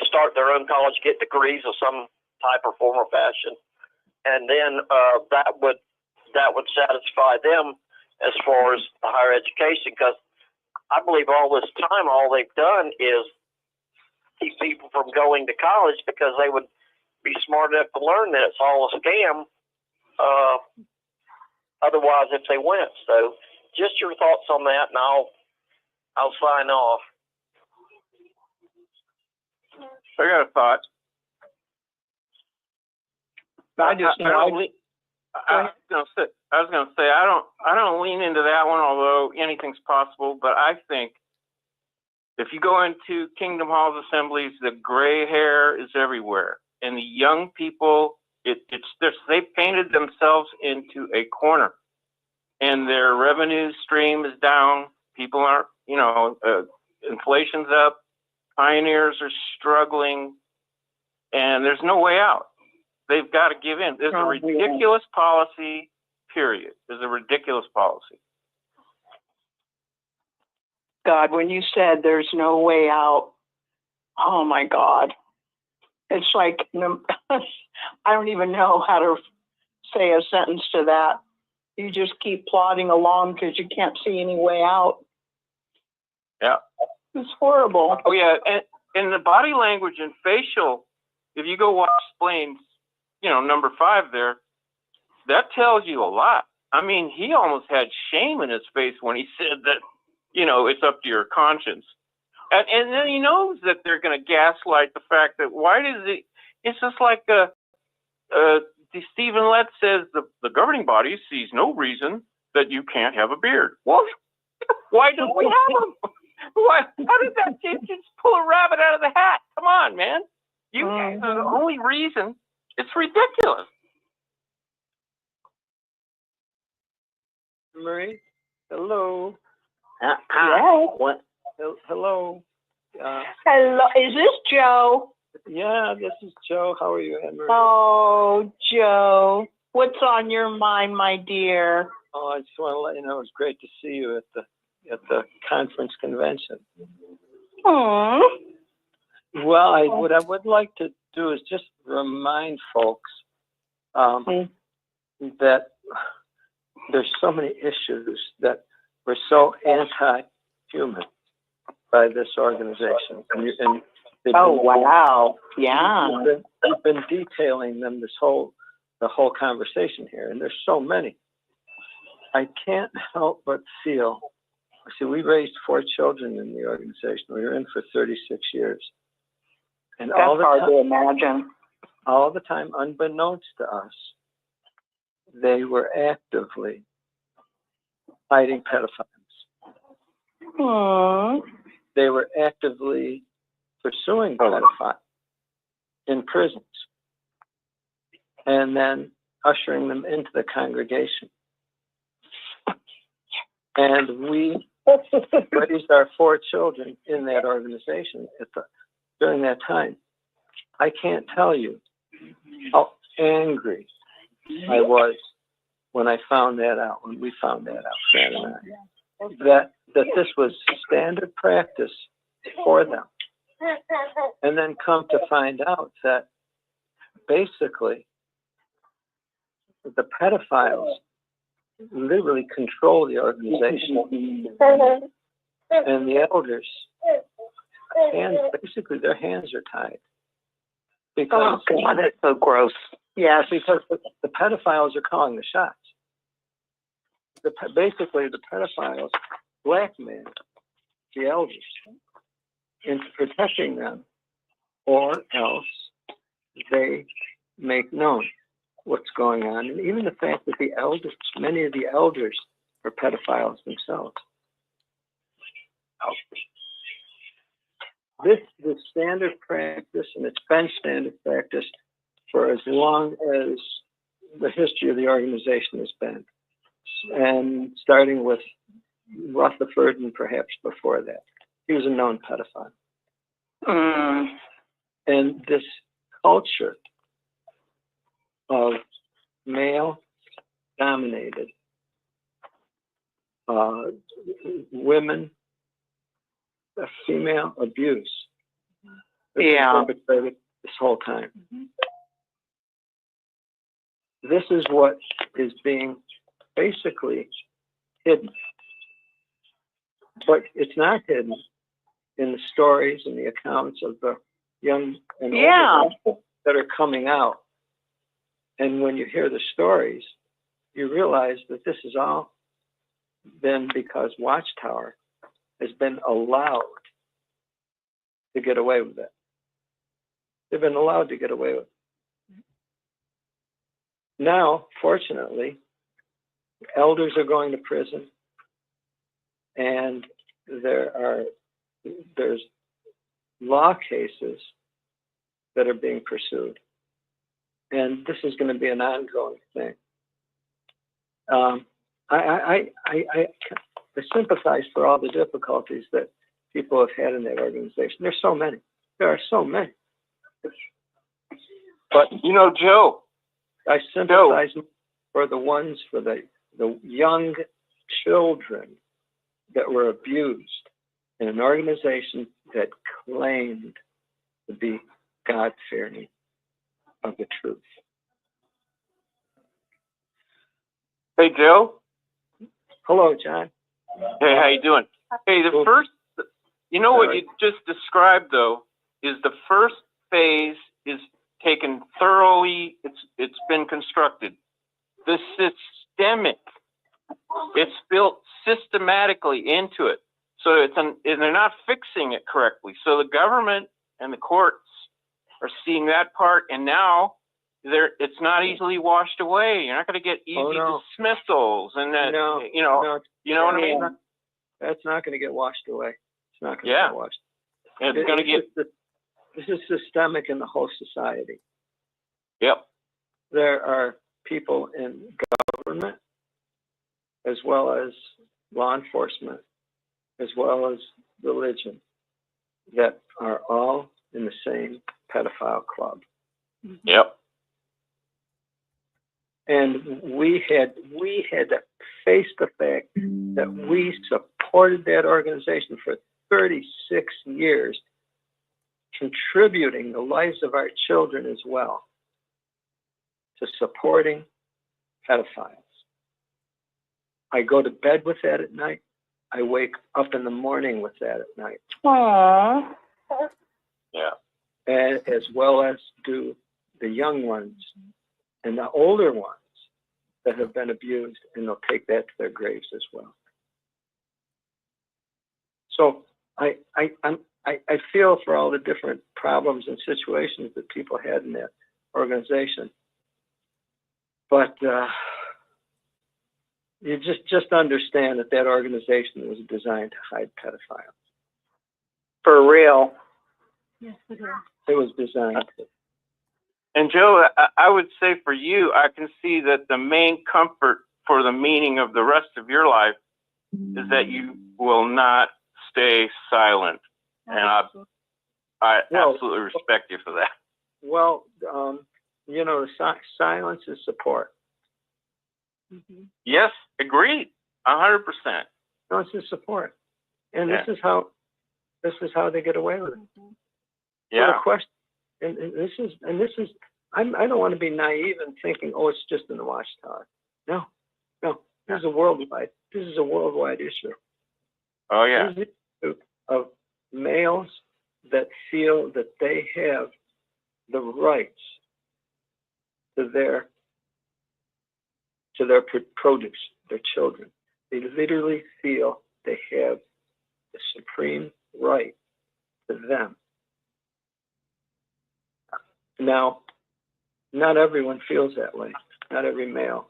start their own college, get degrees of some type or form or fashion, and then that would satisfy them as far as the higher education. Because I believe all this time, all they've done is keep people from going to college because they would be smart enough to learn that it's all a scam. Otherwise, if they went. So, just your thoughts on that, and I'll sign off. I got a thought. I was gonna say I don't lean into that one, although anything's possible. But I think If you go into Kingdom Hall's assemblies, the gray hair is everywhere. And the young people, they painted themselves into a corner. And their revenue stream is down. People aren't, inflation's up. Pioneers are struggling. And there's no way out. They've got to give in. There's a ridiculous policy, period. There's a ridiculous policy. God, when you said there's no way out, oh my God. It's like, I don't even know how to say a sentence to that. You just keep plodding along because you can't see any way out. Yeah. It's horrible. Oh, yeah. And the body language and facial, if you go watch Blaine's, number 5 there, that tells you a lot. I mean, he almost had shame in his face when he said that, it's up to your conscience. And then he knows that they're going to gaslight the fact that it's just like Stephen Lett says the governing body sees no reason that you can't have a beard. Well, why don't we have them? How did that kid just pull a rabbit out of the hat? Come on, man. The only reason, it's ridiculous. Marie, hello. What? Hello. Hello, is this Joe? Yeah, this is Joe. How are you, Henry? Oh, Joe. What's on your mind, my dear? Oh, I just want to let you know it was great to see you at the conference convention. Hmm. Well, what I would like to do is just remind folks that there's so many issues that we're so anti-human by this organization. And Wow. Yeah. We've been detailing them the whole conversation here, and there's so many. I can't help but feel, we raised 4 children in the organization. We were in for 36 years. And That's hard to imagine. All the time, unbeknownst to us, they were actively fighting pedophiles. They were actively pursuing pedophiles in prisons and then ushering them into the congregation. And we raised our 4 children in that organization during that time. I can't tell you how angry I was when I found that out, when we found that out, Fran and I, that this was standard practice for them. And then come to find out that basically the pedophiles literally control the organization. And the elders, basically their hands are tied. Because, oh, God, that's so gross. Yes. Because the pedophiles are calling the shots. Basically, the pedophiles blackmail the elders into protecting them, or else they make known what's going on. And even the fact that many of the elders are pedophiles themselves. This is standard practice, and it's been standard practice for as long as the history of the organization has been. And starting with Rutherford and perhaps before that. He was a known pedophile. And this culture of male-dominated women, female abuse, perpetrated this whole time. This is what is being basically hidden. But it's not hidden in the stories and the accounts of the young and older people that are coming out. And when you hear the stories, you realize that this has all been because Watchtower has been allowed to get away with it. They've been allowed to get away with it. Now, fortunately, elders are going to prison, and there are there's law cases that are being pursued, and this is going to be an ongoing thing. I sympathize for all the difficulties that people have had in that organization. There's so many. There are so many. But You know, Joe, I sympathize for the ones, for the young children that were abused in an organization that claimed to be God-fearing of the truth. hey, Joe. Hello, John. Hey, how you doing? Hey, the first, you know what you just described, though, is the first phase is taken thoroughly, it's been constructed. The systemic, it's built systematically into it. So and they're not fixing it correctly. So the government and the courts are seeing that part, and now it's not easily washed away. You're not going to get easy dismissals, and that, you know what I mean? That's not going to get washed away. It's not going to get washed. It's going to get. This is systemic in the whole society. Yep. There are people in government, as well as law enforcement, as well as religion, that are all in the same pedophile club. Yep. And we had to face the fact that we supported that organization for 36 years, contributing the lives of our children as well to supporting pedophiles. I go to bed with that at night. I wake up in the morning with that at night. Aww. Yeah. And as well as do the young ones and the older ones that have been abused, and they'll take that to their graves as well. So I feel for all the different problems and situations that people had in that organization, but you just understand that organization was designed to hide pedophiles. For real. Yes, it is. It was designed to. And Joe, I would say for you, I can see that the main comfort for the meaning of the rest of your life is that you will not stay silent. And I absolutely respect you for that. Well, silence is support. Yes, agreed, 100%. No, it's just support, and this is how they get away with it. Yeah. So the question, and this is, I don't want to be naive and thinking, oh, it's just in the Watchtower. No, this is a worldwide issue. Oh yeah. This is an issue of males that feel that they have the rights to their produce, their children. They literally feel they have the supreme right to them. Now, not everyone feels that way. Not every male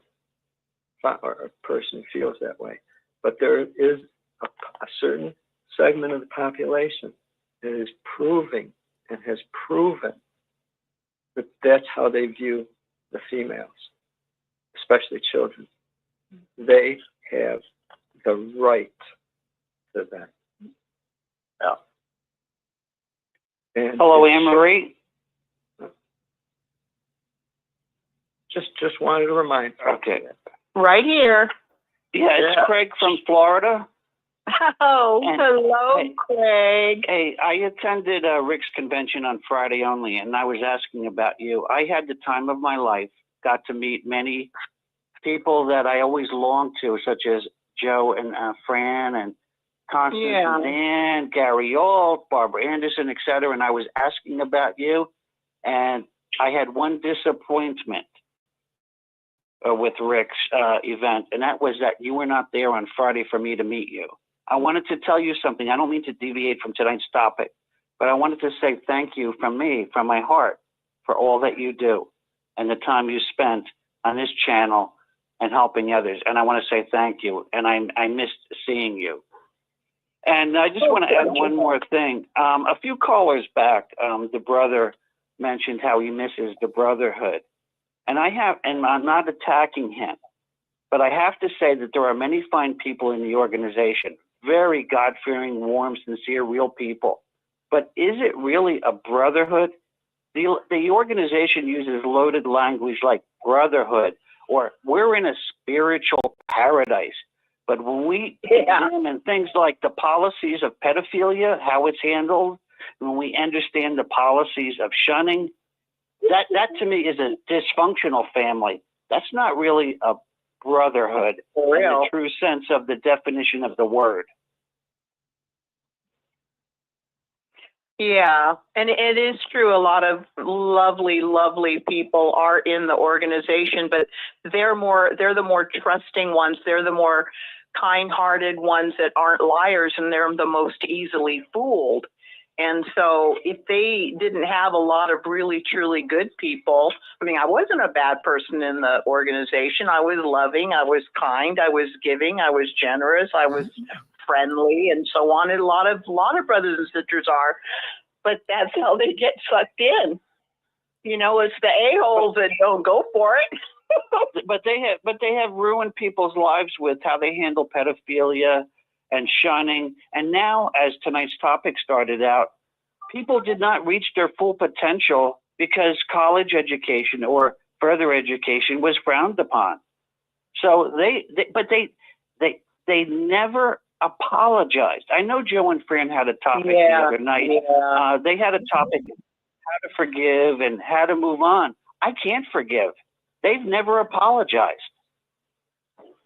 or person feels that way. But there is a certain segment of the population that is proving and has proven that that's how they view the females, especially children. They have the right to that. Yeah. And hello, Anne-Marie. Just wanted to remind. Okay. Right here. Yeah, it's Craig from Florida. Oh, And- hello, Hey. Craig. Hey, I attended Rick's convention on Friday only, and I was asking about you. I had the time of my life, got to meet many people that I always longed to, such as Joe and Fran and Constance and Dan, Gary Ault, Barbara Anderson, etc. And I was asking about you, and I had one disappointment with Rick's event, and that was that you were not there on Friday for me to meet you. I wanted to tell you something. I don't mean to deviate from tonight's topic, but I wanted to say thank you from me, from my heart, for all that you do and the time you spent on this channel and helping others. And I want to say thank you. And I missed seeing you. And I just want to add one more thing. A few callers back, the brother mentioned how he misses the brotherhood. And I'm not attacking him, but I have to say that there are many fine people in the organization, very God-fearing, warm, sincere, real people. But is it really a brotherhood? The organization uses loaded language like brotherhood, or we're in a spiritual paradise. But when we examine things like the policies of pedophilia, how it's handled, when we understand the policies of shunning, that to me is a dysfunctional family. That's not really a brotherhood in the true sense of the definition of the word. Yeah, and it is true. A lot of lovely, lovely people are in the organization, but they're the more trusting ones. They're the more kind-hearted ones that aren't liars, and they're the most easily fooled. And so if they didn't have a lot of really, truly good people, I mean, I wasn't a bad person in the organization. I was loving, I was kind, I was giving, I was generous, I was friendly, and so on. And a lot of brothers and sisters are, but that's how they get sucked in. You know, it's the a-holes that don't go for it. But they have ruined people's lives with how they handle pedophilia and shunning. And now, as tonight's topic started out, people did not reach their full potential because college education or further education was frowned upon. So they never apologized. I know Joe and Fran had a topic the other night. They had a topic, how to forgive and how to move on. I can't forgive. They've never apologized.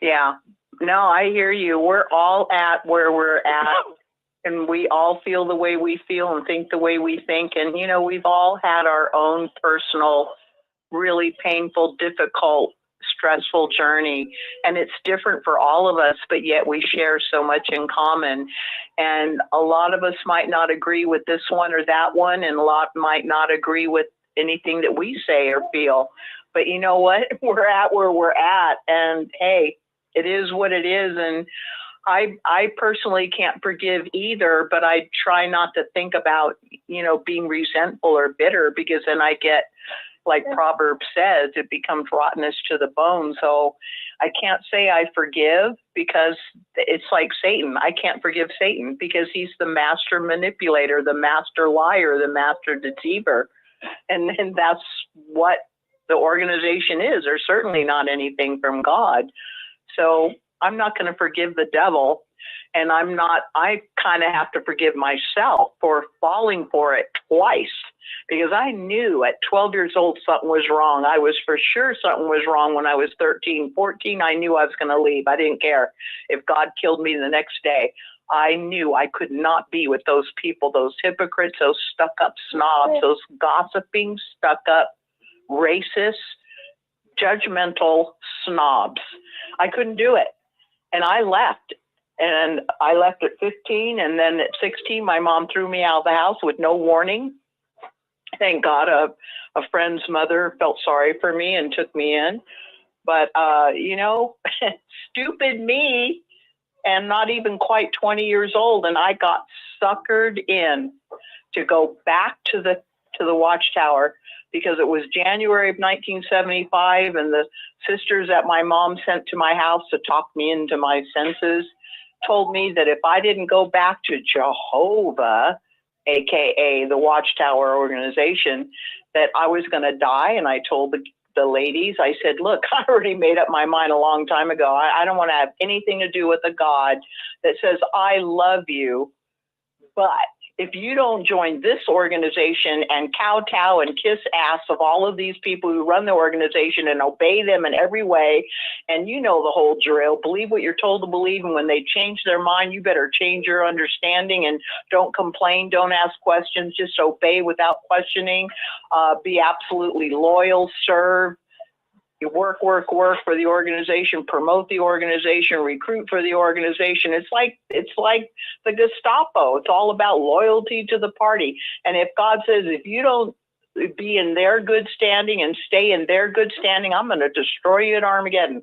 Yeah. No, I hear you. We're all at where we're at, and we all feel the way we feel and think the way we think. And, you know, we've all had our own personal, really painful, difficult, stressful journey. And it's different for all of us, but yet we share so much in common. And a lot of us might not agree with this one or that one, and a lot might not agree with anything that we say or feel. But you know what? We're at where we're at. And hey, it is what it is. And I personally can't forgive either, but I try not to think about, you know, being resentful or bitter, because then I get, like Proverbs says, it becomes rottenness to the bone. So I can't say I forgive, because it's like Satan. I can't forgive Satan because he's the master manipulator, the master liar, the master deceiver. And that's what the organization is. There's certainly not anything from God. So I'm not going to forgive the devil. And I kind of have to forgive myself for falling for it twice, because I knew at 12 years old something was wrong. I was for sure something was wrong when I was 13, 14. I knew I was going to leave. I didn't care if God killed me the next day. I knew I could not be with those people, those hypocrites, those stuck-up snobs, those gossiping, stuck-up, racist, judgmental snobs. I couldn't do it. And I left. And I left at 15. And then at 16, my mom threw me out of the house with no warning. Thank God a friend's mother felt sorry for me and took me in. But, you know, stupid me, and not even quite 20 years old. And I got suckered in to go back to the Watchtower, because it was January of 1975, and the sisters that my mom sent to my house to talk me into my senses told me that if I didn't go back to Jehovah, AKA the Watchtower organization, that I was going to die. And I told the ladies, I said, look, I already made up my mind a long time ago. I don't want to have anything to do with a God that says, I love you, but if you don't join this organization and kowtow and kiss ass of all of these people who run the organization and obey them in every way, and you know the whole drill, believe what you're told to believe, and when they change their mind, you better change your understanding, and don't complain, don't ask questions, just obey without questioning, be absolutely loyal, serve. You work for the organization, promote the organization, recruit for the organization. It's like the Gestapo. It's all about loyalty to the party. And if God says, if you don't be in their good standing and stay in their good standing, I'm going to destroy you at Armageddon.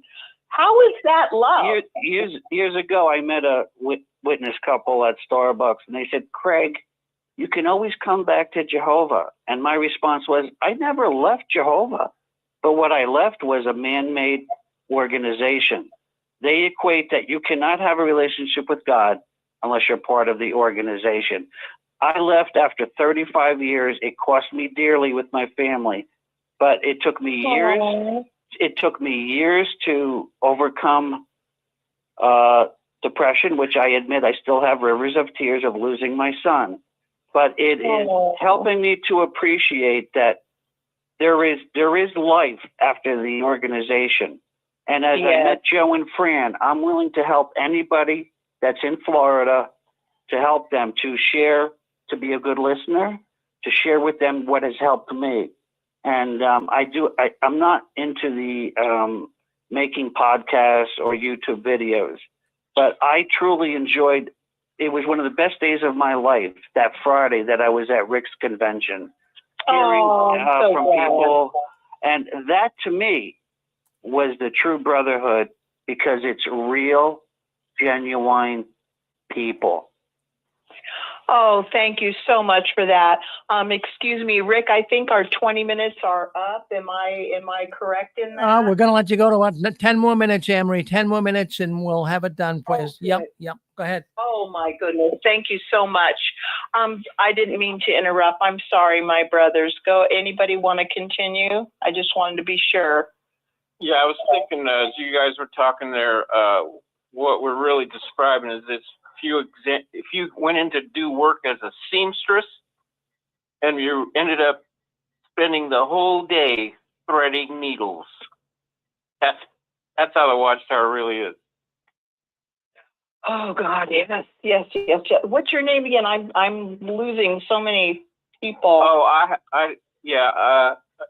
How is that love? Years ago, I met a witness couple at Starbucks, and they said, "Craig, you can always come back to Jehovah." And my response was, "I never left Jehovah, but what I left was a man-made organization." They equate that you cannot have a relationship with God unless you're part of the organization. I left after 35 years. It cost me dearly with my family, but it took me years. Aww. It took me years to overcome depression, which I admit I still have rivers of tears of losing my son. But it is helping me to appreciate that there is life after the organization. And as I met Joe and Fran, I'm willing to help anybody that's in Florida, to help them to share, to be a good listener, to share with them what has helped me. And I'm not into the making podcasts or YouTube videos, but I truly enjoyed, it was one of the best days of my life, that Friday that I was at Rick's convention, hearing from people. And that to me was the true brotherhood, because it's real, genuine people. Oh, thank you so much for that. Excuse me, Rick, I think our 20 minutes are up. Am I correct in that? We're going to let you go to what? 10 more minutes, Amory. 10 more minutes and we'll have it done, please. Okay. Yep. Go ahead. Oh my goodness. Thank you so much. I didn't mean to interrupt. I'm sorry, my brothers. Go. Anybody want to continue? I just wanted to be sure. Yeah, I was thinking as you guys were talking there, what we're really describing is this. If you went in to do work as a seamstress and you ended up spending the whole day threading needles, that's how the Watchtower really is. Oh God, yes. What's your name again? I'm losing so many people. Oh,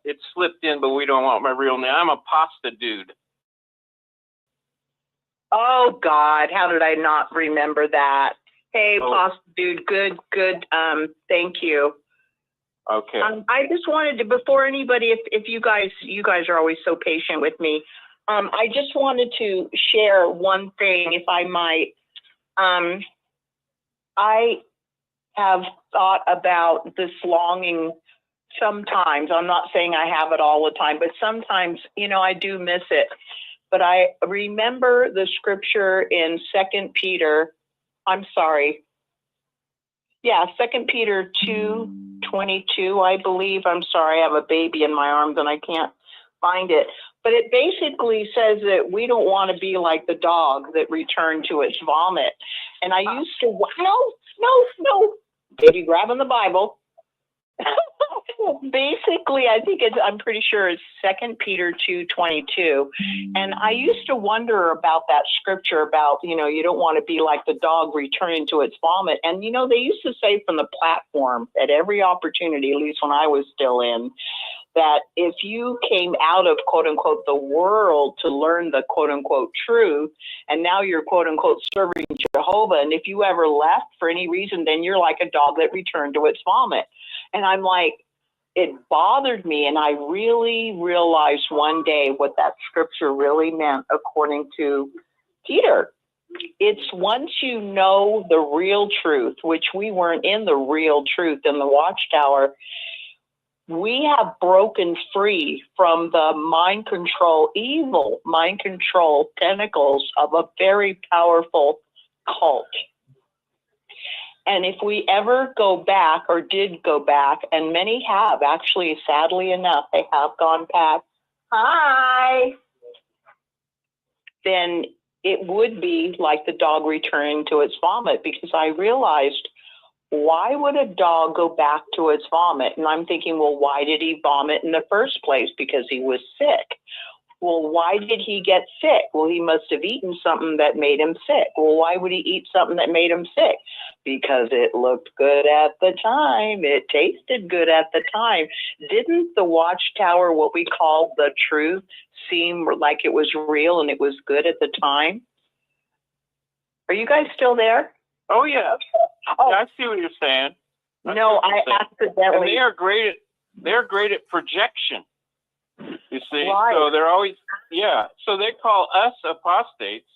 it slipped in, but we don't want my real name. I'm a pasta dude. Oh God, how did I not remember that? Hey, Pasta Dude, good. Thank you. Okay. I just wanted to, before anybody, if you guys are always so patient with me. I just wanted to share one thing, if I might. I have thought about this longing sometimes. I'm not saying I have it all the time, but sometimes, I do miss it. But I remember the scripture in 2 Peter 2:22, I believe. I'm sorry, I have a baby in my arms and I can't find it. But it basically says that we don't want to be like the dog that returned to its vomit. And I used to, no, baby grabbing the Bible. Basically, I'm pretty sure it's 2 Peter 2:22. And I used to wonder about that scripture about, you don't want to be like the dog returning to its vomit. And, they used to say from the platform at every opportunity, at least when I was still in, that if you came out of, quote unquote, the world to learn the, quote unquote, truth, and now you're, quote unquote, serving Jehovah, and if you ever left for any reason, then you're like a dog that returned to its vomit. And I'm like, it bothered me, and I really realized one day what that scripture really meant according to Peter. It's once you know the real truth, which we weren't in the real truth in the Watchtower, we have broken free from the evil mind control tentacles of a very powerful cult. And if we ever go back, or did go back, and many have, actually, sadly enough, they have gone back, then it would be like the dog returning to its vomit, because I realized, why would a dog go back to its vomit? And I'm thinking, well, why did he vomit in the first place? Because he was sick. Well, why did he get sick? Well, he must have eaten something that made him sick. Well, why would he eat something that made him sick? Because it looked good at the time. It tasted good at the time. Didn't the Watchtower, what we call the truth, seem like it was real and it was good at the time? Are you guys still there? Oh, yeah. Oh, I see what you're saying. I accidentally. And they're great at projection. You see, Right. So they're always Yeah, so they call us apostates,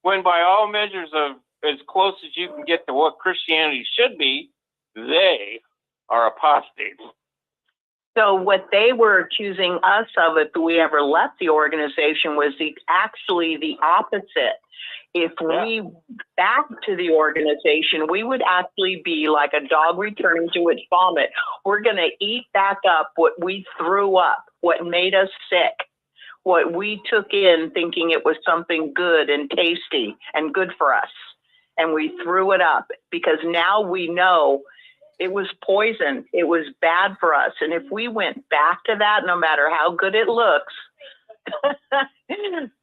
when by all measures of as close as you can get to what Christianity should be, they are apostates. So what they were accusing us of if we ever left the organization was actually the opposite. If we back to the organization, we would actually be like a dog returning to its vomit. We're going to eat back up what we threw up, what made us sick, what we took in thinking it was something good and tasty and good for us. And we threw it up because now we know it was poison. It was bad for us. And if we went back to that, no matter how good it looks,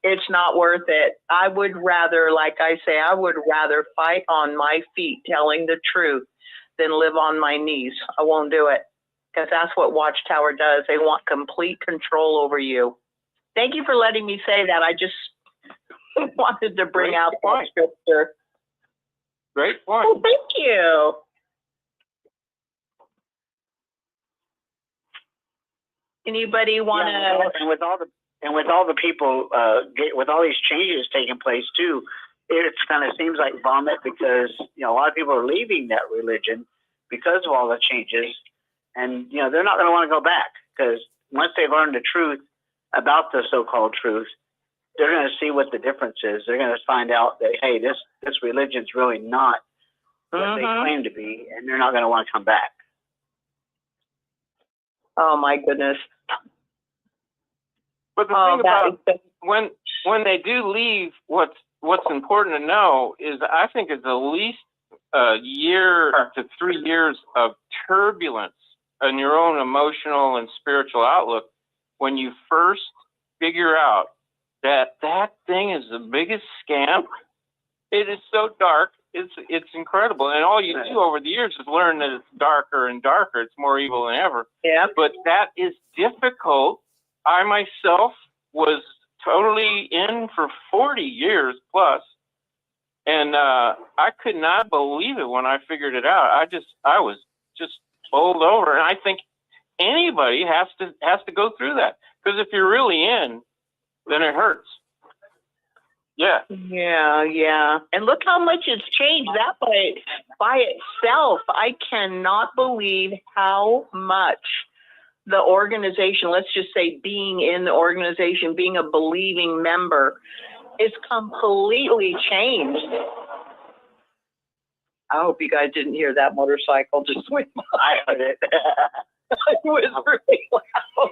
it's not worth it. I would rather, like I say, I would rather fight on my feet telling the truth than live on my knees. I won't do it because that's what Watchtower does. They want complete control over you. Thank you for letting me say that. I just wanted to bring out that scripture. Great point. Oh, thank you. Anybody want to? And with all the people, with all these changes taking place too, it kind of seems like vomit because a lot of people are leaving that religion because of all the changes, and they're not going to want to go back because once they learn the truth about the so-called truth, they're going to see what the difference is. They're going to find out that hey, this religion's really not what they claim to be, and they're not going to want to come back. Oh my goodness. But the thing about when they do leave, what's important to know is I think it's at least a year to 3 years of turbulence in your own emotional and spiritual outlook when you first figure out that thing is the biggest scam. It is so dark. It's incredible. And all you do over the years is learn that it's darker and darker. It's more evil than ever. Yeah. But that is difficult. I myself was totally in for 40 years plus. And I could not believe it when I figured it out. I was just bowled over. And I think anybody has to go through that. Because if you're really in, then it hurts. Yeah. Yeah. And look how much it's changed. That by itself, I cannot believe how much the organization, let's just say being in the organization, being a believing member, is completely changed. I hope you guys didn't hear that motorcycle just went by. I heard it. It was really loud.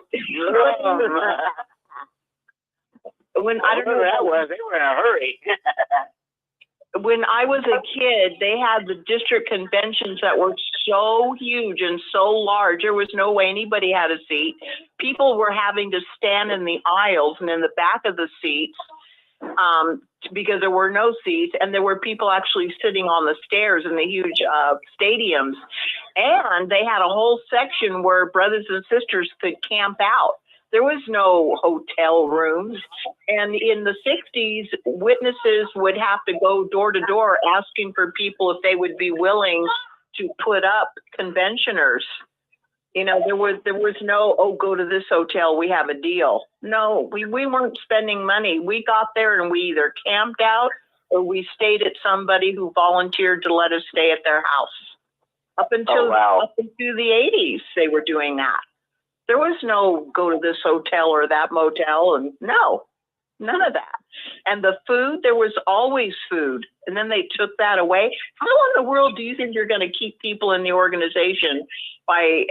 When I don't know who that was, they were in a hurry. When I was a kid, they had the district conventions that were so huge and so large. There was no way anybody had a seat. People were having to stand in the aisles and in the back of the seats because there were no seats. And there were people actually sitting on the stairs in the huge stadiums. And they had a whole section where brothers and sisters could camp out. There was no hotel rooms. And in the 60s, witnesses would have to go door to door asking for people if they would be willing to put up conventioners. There was no, go to this hotel, we have a deal. No, we weren't spending money. We got there and we either camped out or we stayed at somebody who volunteered to let us stay at their house. Up until the 80s, they were doing that. There was no go to this hotel or that motel, and no, none of that. And the food, there was always food. And then they took that away. How in the world do you think you're going to keep people in the organization by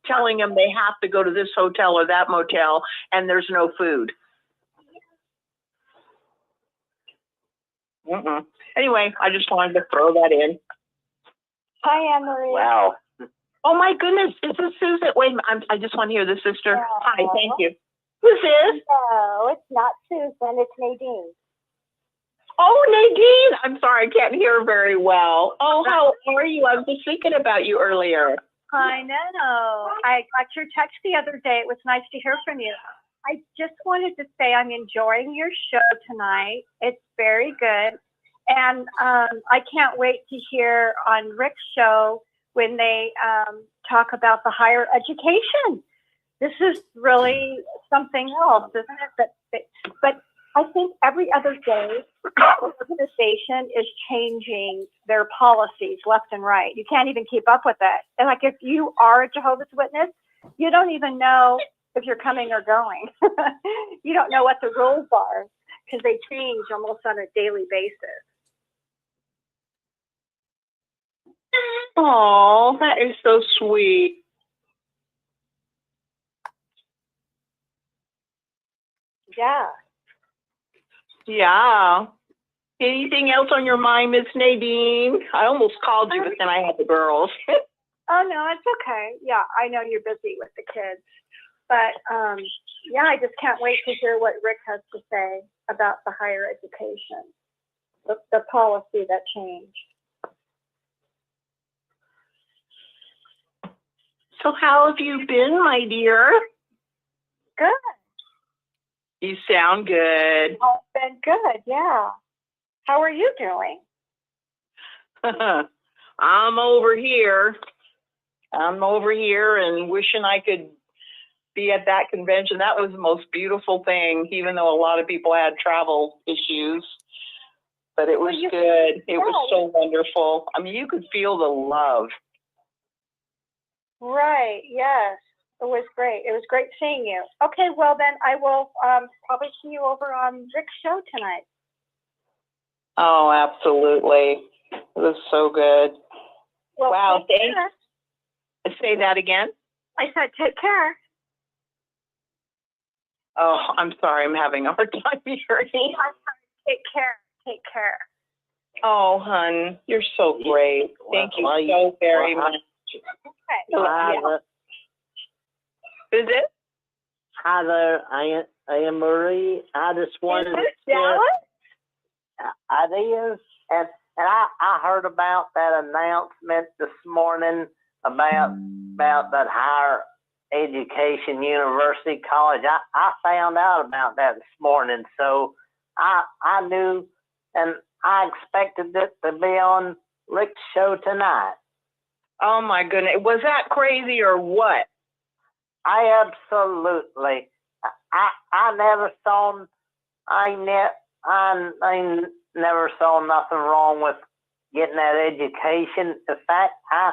telling them they have to go to this hotel or that motel and there's no food? Anyway, I just wanted to throw that in. Hi, Anne-Marie. Wow. Oh my goodness, is this Susan? Wait, I just want to hear the sister. No. Hi, thank you. Who's this? No, it's not Susan, it's Nadine. Oh, Nadine. I'm sorry, I can't hear very well. Oh, how are you? I was just thinking about you earlier. I know. I got your text the other day. It was nice to hear from you. I just wanted to say I'm enjoying your show tonight. It's very good. And I can't wait to hear on Rick's show when they talk about the higher education, this is really something else, isn't it? But I think every other day, the organization is changing their policies left and right. You can't even keep up with it. And like if you are a Jehovah's Witness, you don't even know if you're coming or going. You don't know what the rules are because they change almost on a daily basis. Oh, that is so sweet. Yeah. Yeah. Anything else on your mind, Miss Nadine? I almost called you, but then I had the girls. Oh, no, it's okay. Yeah, I know you're busy with the kids. But, yeah, I just can't wait to hear what Rick has to say about the higher education, the policy that changed. So how have you been, my dear? Good. You sound good. I've been good, yeah. How are you doing? I'm over here and wishing I could be at that convention. That was the most beautiful thing, even though a lot of people had travel issues. But it was good. It was so wonderful. I mean, you could feel the love. Right, yes. It was great. It was great seeing you. Okay, well then I will probably see you over on Rick's show tonight. Oh, absolutely. It was so good. Well, wow, thanks. Say that again? I said take care. Oh, I'm sorry. I'm having a hard time hearing. Take care. Take care. Oh, hun, you're so great. Thank you so very much. Okay. Is it? Hi there, I am Marie. I just wanted Is this Dallas? It is, and I heard about that announcement this morning about that higher education university college. I found out about that this morning, so I knew, and I expected it to be on Rick's show tonight. Oh my goodness, was that crazy or what? I absolutely. I never saw. I never saw nothing wrong with getting that education. In fact, I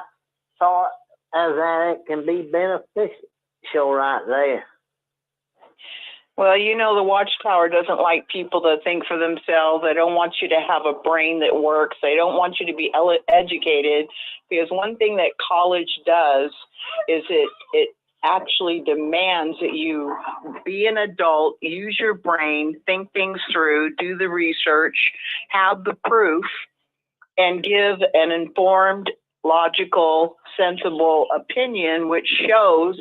saw it as that it can be beneficial right there. Well, you know, the Watchtower doesn't like people to think for themselves. They don't want you to have a brain that works. They don't want you to be educated, because one thing that college does is it actually demands that you be an adult, use your brain, think things through, do the research, have the proof, and give an informed, logical, sensible opinion which shows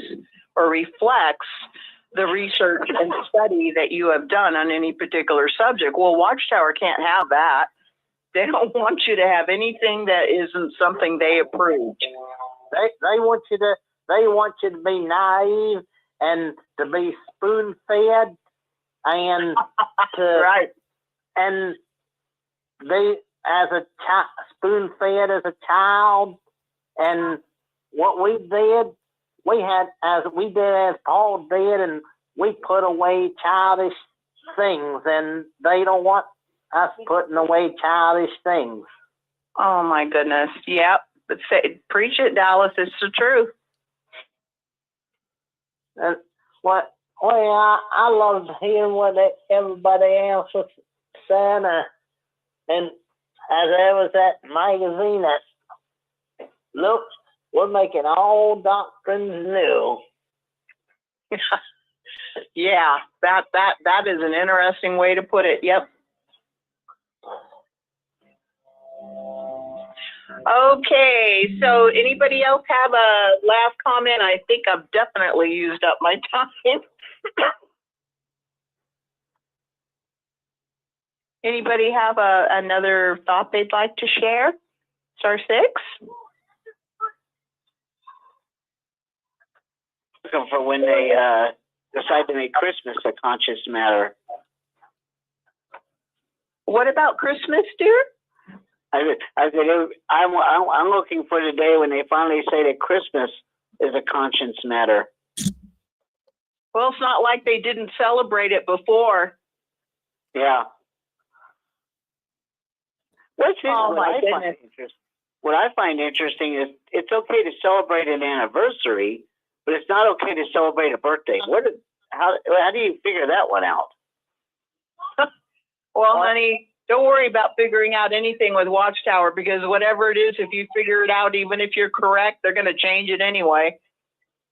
or reflects the research and study that you have done on any particular subject. Well, Watchtower can't have that. They don't want you to have anything that isn't something they approved. They want you to be naive and to be spoon-fed and to right. And they as a spoon-fed as a child. And what we did, as Paul did, and we put away childish things, and they don't want us putting away childish things. Oh my goodness. Yep. But preach it, Dallas. It's the truth. And I loved hearing what everybody else was saying, and as there was that magazine that, look, we're making all doctrines new. Yeah, that is an interesting way to put it. Yep. Okay, so anybody else have a last comment? I think I've definitely used up my time. Anybody have another thought they'd like to share? Star 6? For when they decide to make Christmas a conscious matter. What about Christmas, dear? I'm looking for the day when they finally say that Christmas is a conscience matter. Well, it's not like they didn't celebrate it before. Yeah. Oh, my goodness. What I find interesting is it's okay to celebrate an anniversary, but it's not okay to celebrate a birthday. How do you figure that one out? Well, honey, don't worry about figuring out anything with Watchtower, because whatever it is, if you figure it out, even if you're correct, they're going to change it anyway.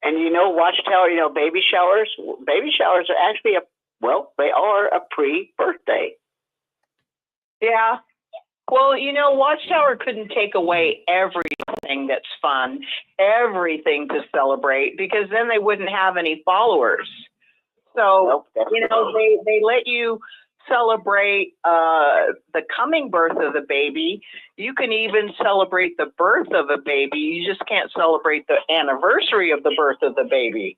And Watchtower, baby showers are actually they are a pre-birthday. Yeah. Well, Watchtower couldn't take away everything that's fun, everything to celebrate, because then they wouldn't have any followers. So, they let you celebrate the coming birth of the baby. You can even celebrate the birth of a baby. You just can't celebrate the anniversary of the birth of the baby.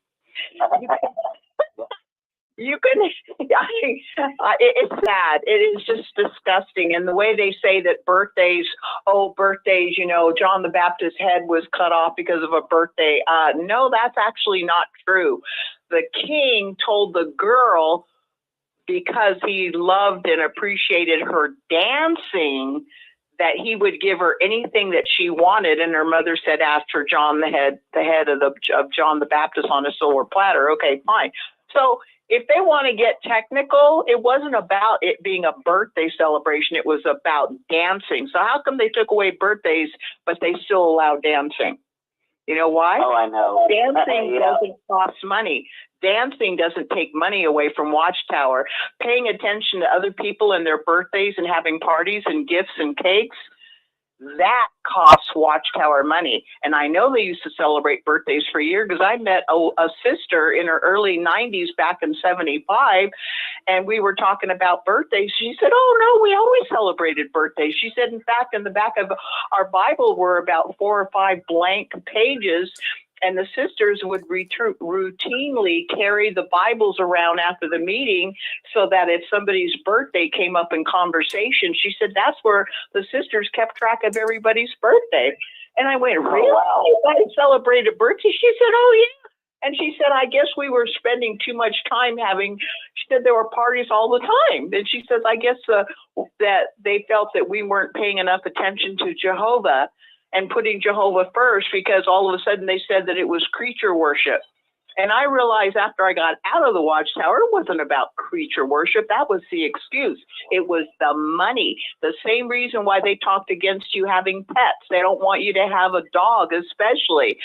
You can, it's sad. It is just disgusting. And the way they say that birthdays, John the Baptist's head was cut off because of a birthday. No, that's actually not true. The king told the girl, because he loved and appreciated her dancing, that he would give her anything that she wanted. And her mother said, asked for John the head of John the Baptist on a silver platter. Okay, fine. So if they want to get technical, it wasn't about it being a birthday celebration. It was about dancing. So how come they took away birthdays, but they still allow dancing? You know why? Oh, I know. Dancing doesn't cost money. Dancing doesn't take money away from Watchtower. Paying attention to other people and their birthdays and having parties and gifts and cakes, that costs Watchtower money. And I know they used to celebrate birthdays for years, because I met a sister in her early 90s back in 75, and we were talking about birthdays. She said, oh, no, we always celebrated birthdays. She said, in fact, in the back of our Bible were about 4 or 5 blank pages, and the sisters would routinely carry the Bibles around after the meeting, so that if somebody's birthday came up in conversation, she said that's where the sisters kept track of everybody's birthday. And I went, really? Oh, wow. You guys celebrated birthday? She said, oh, yeah. And she said, I guess we were spending too much time she said there were parties all the time. And she says, I guess that they felt that we weren't paying enough attention to Jehovah and putting Jehovah first, because all of a sudden they said that it was creature worship. And I realized after I got out of the Watchtower, it wasn't about creature worship. That was the excuse. It was the money. The same reason why they talked against you having pets. They don't want you to have a dog, especially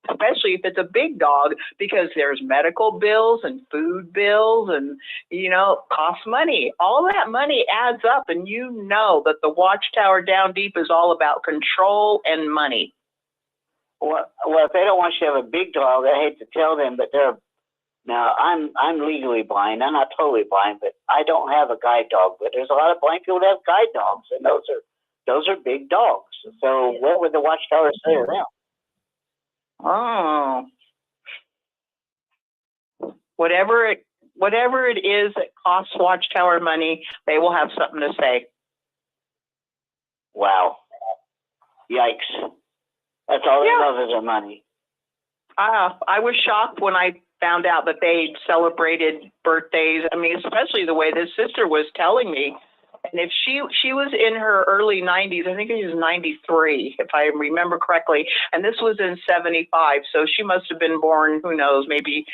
if it's a big dog, because there's medical bills and food bills and, costs money. All that money adds up, and that the Watchtower down deep is all about control and money. Well, if they don't want you to have a big dog, I hate to tell them, but I'm legally blind. I'm not totally blind, but I don't have a guide dog. But there's a lot of blind people that have guide dogs, and those are big dogs. So what would the Watchtower say to them? Oh, whatever it is that costs Watchtower money, they will have something to say. Wow. Yikes. That's all they love is their money. I was shocked when I found out that they celebrated birthdays. I mean, especially the way this sister was telling me. And if she was in her early 90s, I think it was 93, if I remember correctly, and this was in 75, so she must have been born, who knows, maybe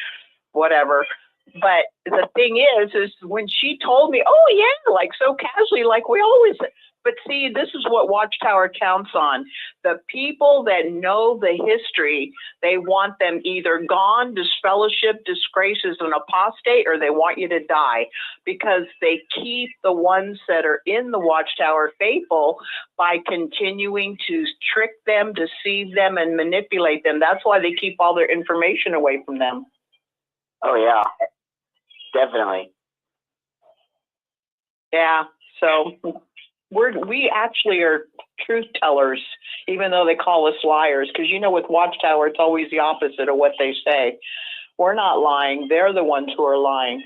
whatever. But the thing is when she told me, oh yeah, like so casually, like we always, but see, this is what Watchtower counts on. The people that know the history, they want them either gone, disfellowship, disgraced as an apostate, or they want you to die, because they keep the ones that are in the Watchtower faithful by continuing to trick them, deceive them, and manipulate them. That's why they keep all their information away from them. Oh, yeah. Definitely. Yeah, so we actually are truth tellers, even though they call us liars, because with Watchtower, it's always the opposite of what they say. We're not lying. They're the ones who are lying.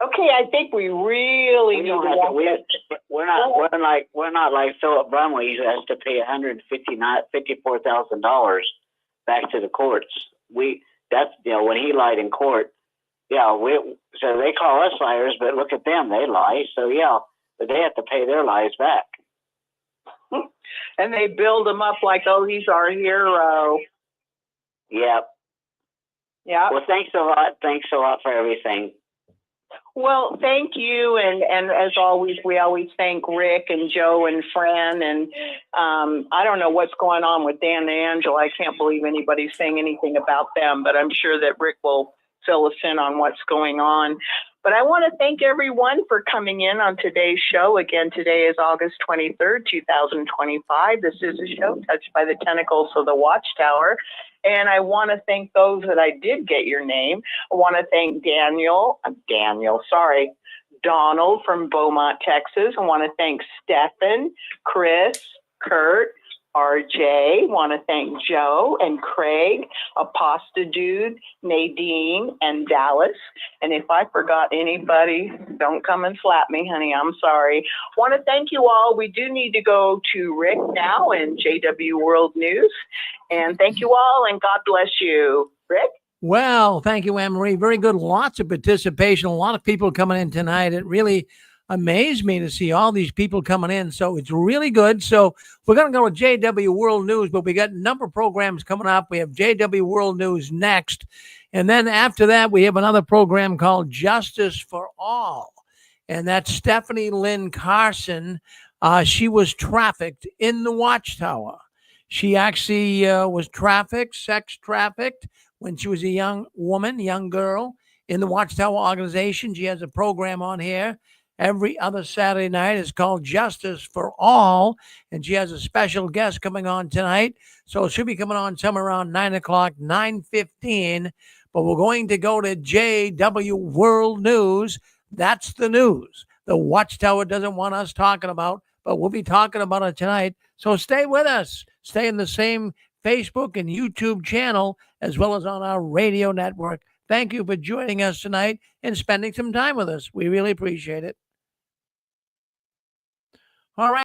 Okay, I think we really need to we're not like Philip Brumley, who has to pay $154,000 back to the courts. When he lied in court, so they call us liars, but look at them, they lie. So but they have to pay their lies back. And they build him up like, oh, he's our hero. Yep. Yeah. Well, thanks a lot. Thanks a lot for everything. Well, thank you. And as always, we always thank Rick and Joe and Fran. And I don't know what's going on with Dan and Angela. I can't believe anybody's saying anything about them, but I'm sure that Rick will fill us in on what's going on. But I want to thank everyone for coming in on today's show. Again, today is August 23rd, 2025. This is a show touched by the tentacles of the Watchtower. And I want to thank those that I did get your name. I want to thank Donald from Beaumont, Texas. I want to thank Stephen, Chris, Kurt, RJ. Want to thank Joe and Craig, Apasta Dude, Nadine, and Dallas. And if I forgot anybody, don't come and slap me, honey. I'm sorry. Want to thank you all. We do need to go to Rick now in JW World News. And thank you all, and God bless you. Rick? Well, thank you, Anne-Marie. Very good. Lots of participation. A lot of people coming in tonight. It really amazed me to see all these people coming in. So it's really good. So we're going to go with JW World News, but we got a number of programs coming up. We have JW World News next. And then after that, we have another program called Justice for All. And that's Stephanie Lynn Carson. She was trafficked in the Watchtower. She actually was sex trafficked when she was a young girl in the Watchtower organization. She has a program on here every other Saturday night. It's called Justice for All, and she has a special guest coming on tonight. So she'll be coming on somewhere around 9 o'clock, 9:15. But we're going to go to JW World News. That's the news the Watchtower doesn't want us talking about, but we'll be talking about it tonight. So stay with us. Stay in the same Facebook and YouTube channel, as well as on our radio network. Thank you for joining us tonight and spending some time with us. We really appreciate it. All right.